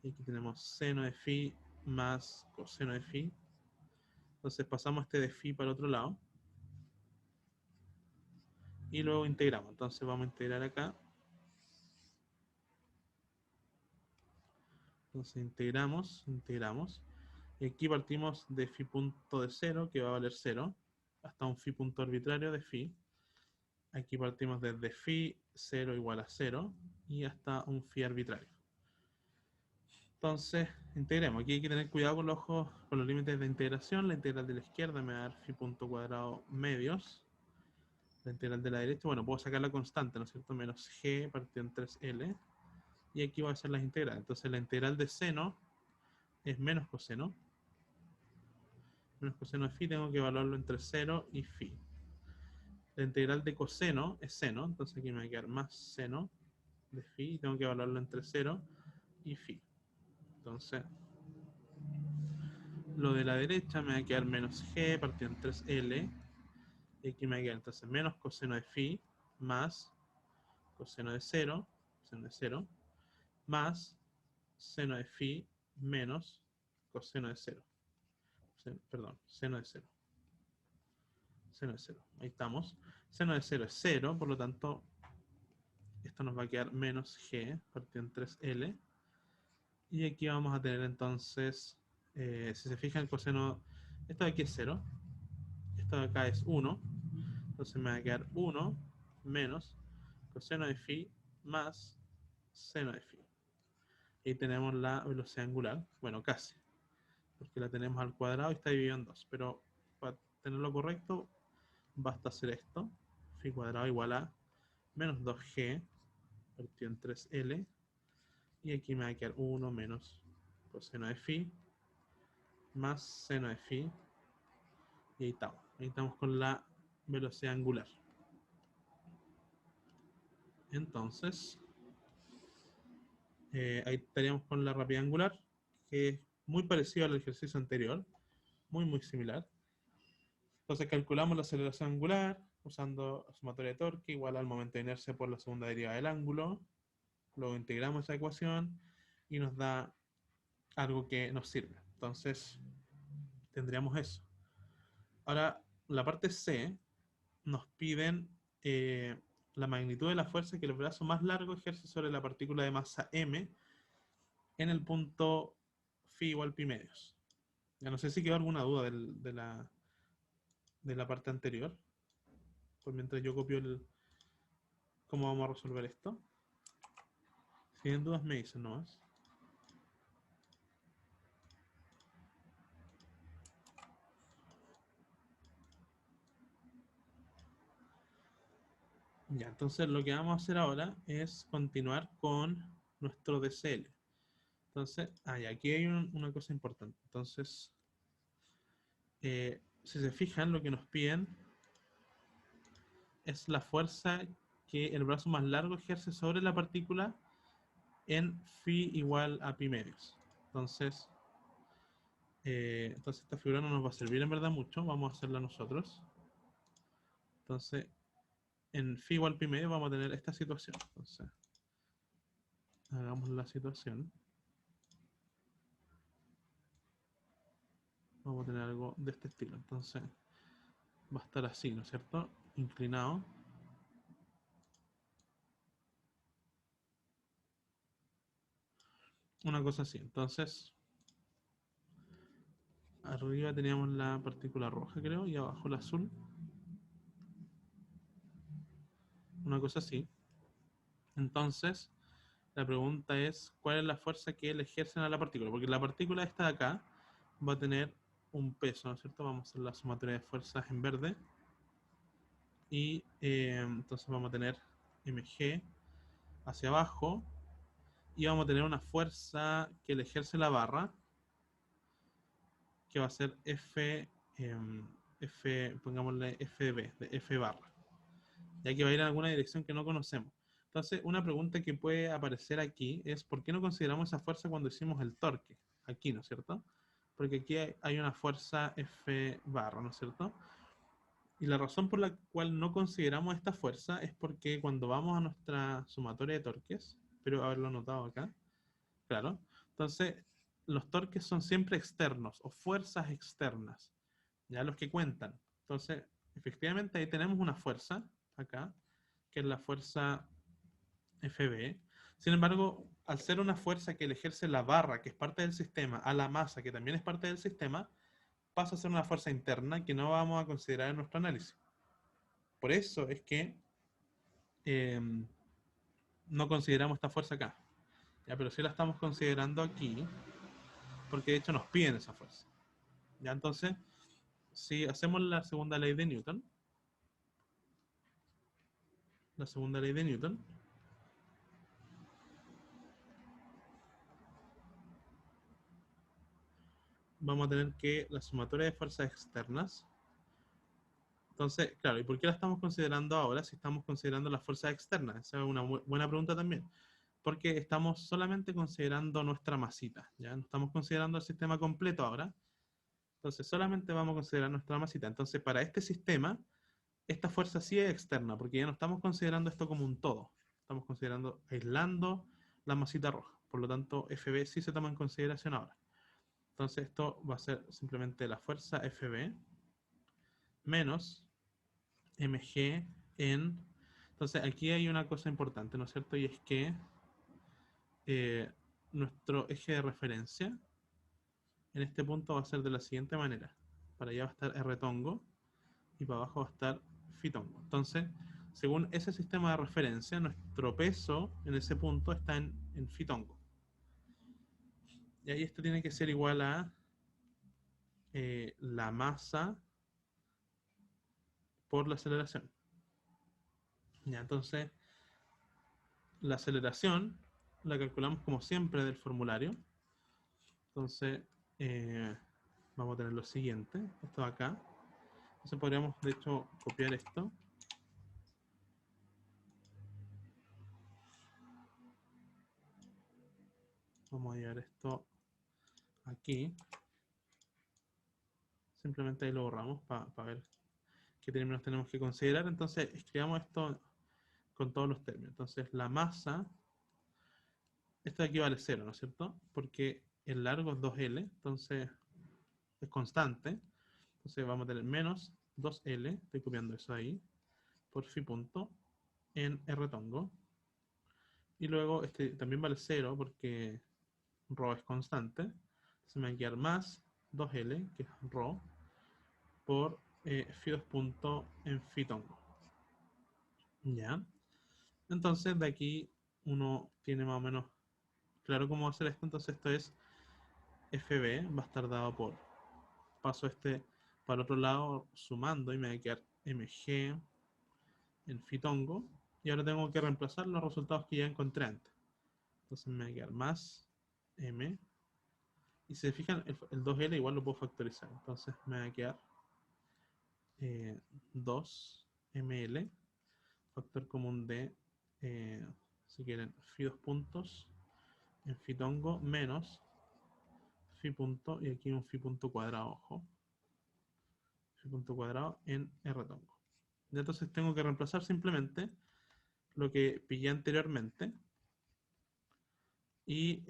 Y aquí tenemos seno de phi más coseno de phi. Entonces pasamos este de phi para el otro lado. Y luego integramos. Entonces vamos a integrar acá. Entonces integramos. Y aquí partimos de phi punto de 0, que va a valer 0, hasta un phi punto arbitrario de phi. Aquí partimos desde phi 0 igual a 0 y hasta un phi arbitrario. Entonces, integremos. Aquí hay que tener cuidado con los límites de integración. La integral de la izquierda me va a dar phi punto cuadrado medios. La integral de la derecha, bueno, puedo sacar la constante, ¿no es cierto? Menos g partido en 3L. Y aquí voy a hacer las integrales. Entonces la integral de seno es menos coseno. Menos coseno de phi, tengo que evaluarlo entre 0 y phi. La integral de coseno es seno, entonces aquí me va a quedar más seno de phi y tengo que evaluarlo entre 0 y phi. Entonces, lo de la derecha me va a quedar menos g partido en 3L. Y aquí me va a quedar entonces menos coseno de phi más coseno de 0, más seno de phi menos coseno de 0. Perdón, seno de 0. Seno de 0. Ahí estamos. Seno de 0 es 0, por lo tanto, esto nos va a quedar menos g partido en 3L. Y aquí vamos a tener entonces, si se fijan, el coseno, esto de aquí es 0, esto de acá es 1, entonces me va a quedar 1 menos coseno de phi más seno de phi. Ahí tenemos la velocidad angular, bueno, casi, porque la tenemos al cuadrado y está dividido en 2, pero para tenerlo correcto, basta hacer esto, phi cuadrado igual a menos 2g partido en 3L, y aquí me va a quedar 1 menos coseno de phi más seno de phi, y ahí estamos. Ahí estamos con la velocidad angular. Entonces, ahí estaríamos con la rapidez angular, que es muy parecido al ejercicio anterior, muy similar. Entonces calculamos la aceleración angular usando la sumatoria de torque igual al momento de inercia por la segunda derivada del ángulo. Luego integramos esa ecuación y nos da algo que nos sirve. Entonces tendríamos eso. Ahora, la parte C nos piden la magnitud de la fuerza que el brazo más largo ejerce sobre la partícula de masa m en el punto phi igual pi medios. Ya no sé si quedó alguna duda de la parte anterior. Pues mientras yo copio cómo vamos a resolver esto. Si tienen dudas me dicen nomás. Ya, entonces lo que vamos a hacer ahora es continuar con nuestro DCL. Entonces, aquí hay una cosa importante. Entonces, si se fijan, lo que nos piden es la fuerza que el brazo más largo ejerce sobre la partícula en phi igual a pi medios. Entonces esta figura no nos va a servir en verdad mucho, vamos a hacerla nosotros. Entonces, en phi igual pi medio vamos a tener esta situación. Entonces, hagamos la situación. Vamos a tener algo de este estilo. Entonces, va a estar así, ¿no es cierto? Inclinado. Una cosa así. Entonces, arriba teníamos la partícula roja, creo, y abajo la azul. Una cosa así. Entonces, la pregunta es, ¿cuál es la fuerza que le ejercen a la partícula? Porque la partícula esta de acá va a tener un peso, ¿no es cierto? Vamos a hacer la sumatoria de fuerzas en verde. Y entonces vamos a tener mg hacia abajo. Y vamos a tener una fuerza que le ejerce la barra, que va a ser pongámosle FB, de F barra, ya que va a ir en alguna dirección que no conocemos. Entonces, una pregunta que puede aparecer aquí es ¿por qué no consideramos esa fuerza cuando hicimos el torque? Aquí, ¿no es cierto? Porque aquí hay una fuerza F barra, ¿no es cierto? Y la razón por la cual no consideramos esta fuerza es porque cuando vamos a nuestra sumatoria de torques, espero haberlo notado acá, claro, entonces los torques son siempre externos o fuerzas externas, ya los que cuentan. Entonces, efectivamente ahí tenemos una fuerza acá, que es la fuerza FB. Sin embargo, al ser una fuerza que le ejerce la barra, que es parte del sistema, a la masa, que también es parte del sistema, pasa a ser una fuerza interna que no vamos a considerar en nuestro análisis. Por eso es que eh, no consideramos esta fuerza acá. Ya, pero sí la estamos considerando aquí, porque de hecho nos piden esa fuerza. Ya, entonces, si hacemos la segunda ley de Newton, la segunda ley de Newton, vamos a tener que la sumatoria de fuerzas externas. Entonces, claro, ¿y por qué la estamos considerando ahora si estamos considerando las fuerzas externas? Esa es una buena pregunta también. Porque estamos solamente considerando nuestra masita, ¿ya? No estamos considerando el sistema completo ahora. Entonces, solamente vamos a considerar nuestra masita. Entonces, para este sistema, esta fuerza sí es externa, porque ya no estamos considerando esto como un todo. Estamos considerando, aislando la masita roja. Por lo tanto, FB sí se toma en consideración ahora. Entonces, esto va a ser simplemente la fuerza FB menos mg en... Entonces aquí hay una cosa importante, ¿no es cierto? Y es que eh, nuestro eje de referencia en este punto va a ser de la siguiente manera. Para allá va a estar Rtongo y para abajo va a estar Fitongo. Entonces, según ese sistema de referencia, nuestro peso en ese punto está en Fitongo. Y ahí esto tiene que ser igual a la masa por la aceleración. Ya, entonces, la aceleración la calculamos como siempre del formulario. Entonces, vamos a tener lo siguiente, esto de acá. Entonces podríamos, de hecho, copiar esto. Vamos a llevar esto aquí. Simplemente ahí lo borramos para ver qué términos tenemos que considerar. Entonces, escribamos esto con todos los términos. Entonces, la masa, esto de aquí vale 0, ¿no es cierto? Porque el largo es 2L, entonces es constante. Entonces vamos a tener menos 2L, estoy copiando eso ahí, por phi punto en R tongo. Y luego este también vale 0 porque ρ es constante. Entonces me va a quedar más 2L, que es ρ, por phi 2 punto en phi tongo. ¿Ya? Entonces de aquí uno tiene más o menos claro cómo va a ser esto. Entonces esto es FB, va a estar dado por, paso este para el otro lado sumando y me va a quedar MG en Fitongo. Y ahora tengo que reemplazar los resultados que ya encontré antes. Entonces me va a quedar más M. Y si se fijan, el 2L igual lo puedo factorizar. Entonces me va a quedar 2ML, factor común de, si quieren, Fi 2 puntos en Fitongo menos Fi punto, y aquí un Fi punto cuadrado, ojo. Fi punto cuadrado en R tongo. Y entonces tengo que reemplazar simplemente lo que pillé anteriormente. Y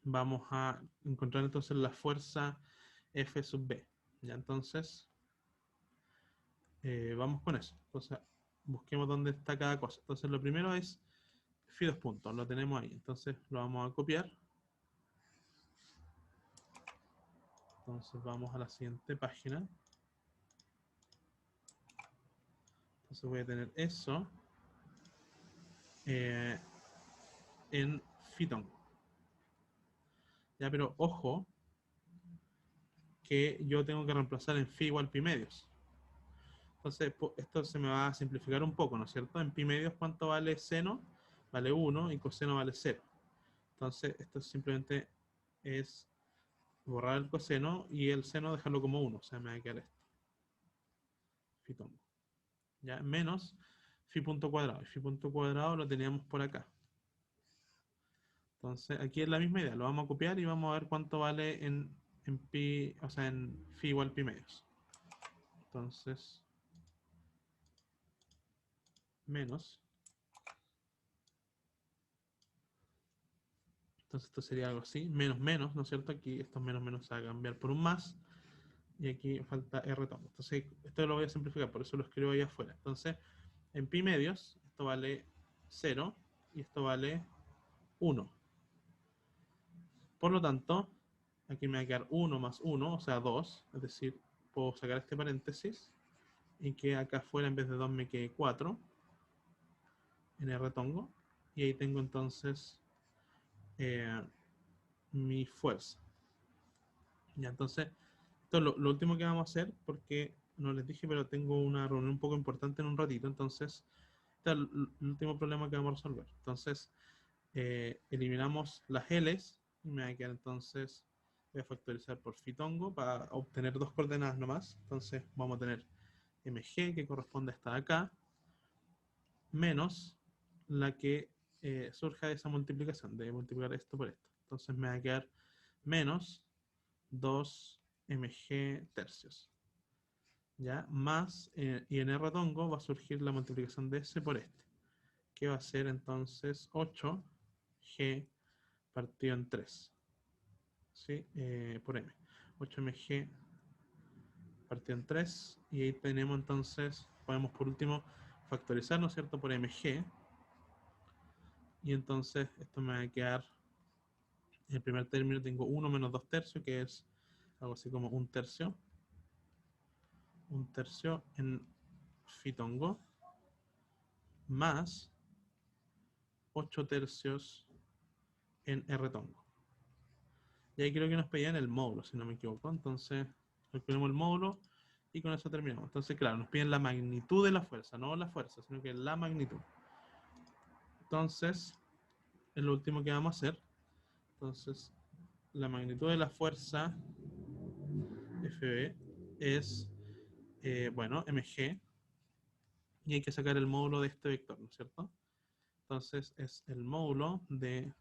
vamos a encontrar entonces la fuerza F sub B. Ya entonces, vamos con eso. Entonces, busquemos dónde está cada cosa. Entonces, lo primero es Fi 2 puntos. Lo tenemos ahí. Entonces, lo vamos a copiar. Entonces, vamos a la siguiente página. Entonces, voy a tener eso en Fiton. Ya, pero ojo que yo tengo que reemplazar en phi igual pi medios. Entonces, esto se me va a simplificar un poco, ¿no es cierto? En pi medios, ¿cuánto vale seno? Vale 1 y coseno vale 0. Entonces, esto simplemente es borrar el coseno y el seno dejarlo como 1. O sea, me va a quedar esto. Phi tongo. ¿Ya? Menos phi punto cuadrado. Y phi punto cuadrado lo teníamos por acá. Entonces, aquí es la misma idea. Lo vamos a copiar y vamos a ver cuánto vale en pi, o sea, en phi igual pi medios. Entonces, menos. Entonces esto sería algo así. Menos menos, ¿no es cierto? Aquí estos menos menos se va a cambiar por un más. Y aquí falta R tongo. Entonces, esto lo voy a simplificar, por eso lo escribo ahí afuera. Entonces, en pi medios, esto vale 0 y esto vale 1. Por lo tanto, aquí me va a quedar 1 más 1, o sea 2. Es decir, puedo sacar este paréntesis y que acá afuera en vez de 2 me quede 4 en R tongo. Y ahí tengo entonces eh, mi fuerza. Ya, entonces, esto es lo último que vamos a hacer porque no les dije, pero tengo una reunión un poco importante en un ratito. Entonces, este es el último problema que vamos a resolver. Entonces, eliminamos las L's y me va a quedar entonces, voy a factorizar por Fitongo para obtener dos coordenadas nomás. Entonces, vamos a tener mg, que corresponde a esta de acá, menos la que surja de esa multiplicación, de multiplicar esto por esto. Entonces, me va a quedar menos 2mg tercios. ¿Ya? Más, y en R tongo va a surgir la multiplicación de ese por este, que va a ser entonces 8g partido en 3, ¿sí? Por m. 8mg partido en 3. Y ahí tenemos entonces, podemos por último factorizar, ¿no es cierto?, por mg. Y entonces esto me va a quedar, en el primer término tengo 1 menos 2 tercios, que es algo así como 1 tercio. 1 tercio en fitongo, más 8 tercios en rtongo. Y ahí creo que nos pedían el módulo, si no me equivoco. Entonces, calculemos el módulo y con eso terminamos. Entonces, claro, nos piden la magnitud de la fuerza, no la fuerza, sino que la magnitud. Entonces, es lo último que vamos a hacer. Entonces, la magnitud de la fuerza FB es, bueno, mg, y hay que sacar el módulo de este vector, ¿no es cierto? Entonces, es el módulo de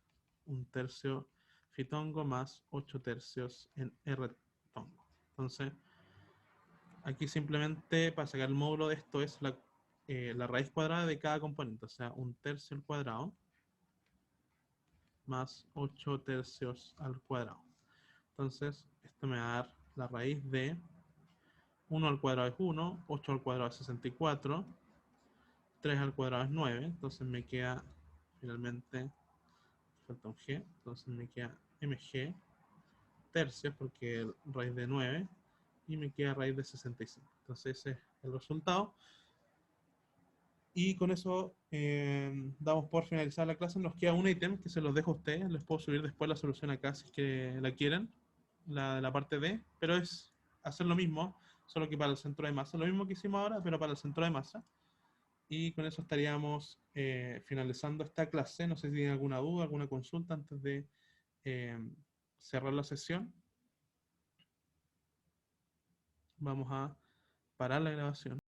1 tercio fitongo más 8 tercios en rtongo. Entonces, aquí simplemente para sacar el módulo de esto es la raíz cuadrada de cada componente, o sea, 1 tercio al cuadrado más 8 tercios al cuadrado. Entonces, esto me va a dar la raíz de 1 al cuadrado es 1, 8 al cuadrado es 64, 3 al cuadrado es 9, entonces me queda finalmente, falta un g, entonces me queda mg tercios porque raíz de 9 y me queda raíz de 65. Entonces ese es el resultado. Y con eso damos por finalizar la clase. Nos queda un ítem que se los dejo a ustedes. Les puedo subir después la solución acá si es que la quieren, la parte D, pero es hacer lo mismo, solo que para el centro de masa. Lo mismo que hicimos ahora, pero para el centro de masa. Y con eso estaríamos finalizando esta clase. No sé si tienen alguna duda, alguna consulta antes de eh, cerrar la sesión. Vamos a parar la grabación.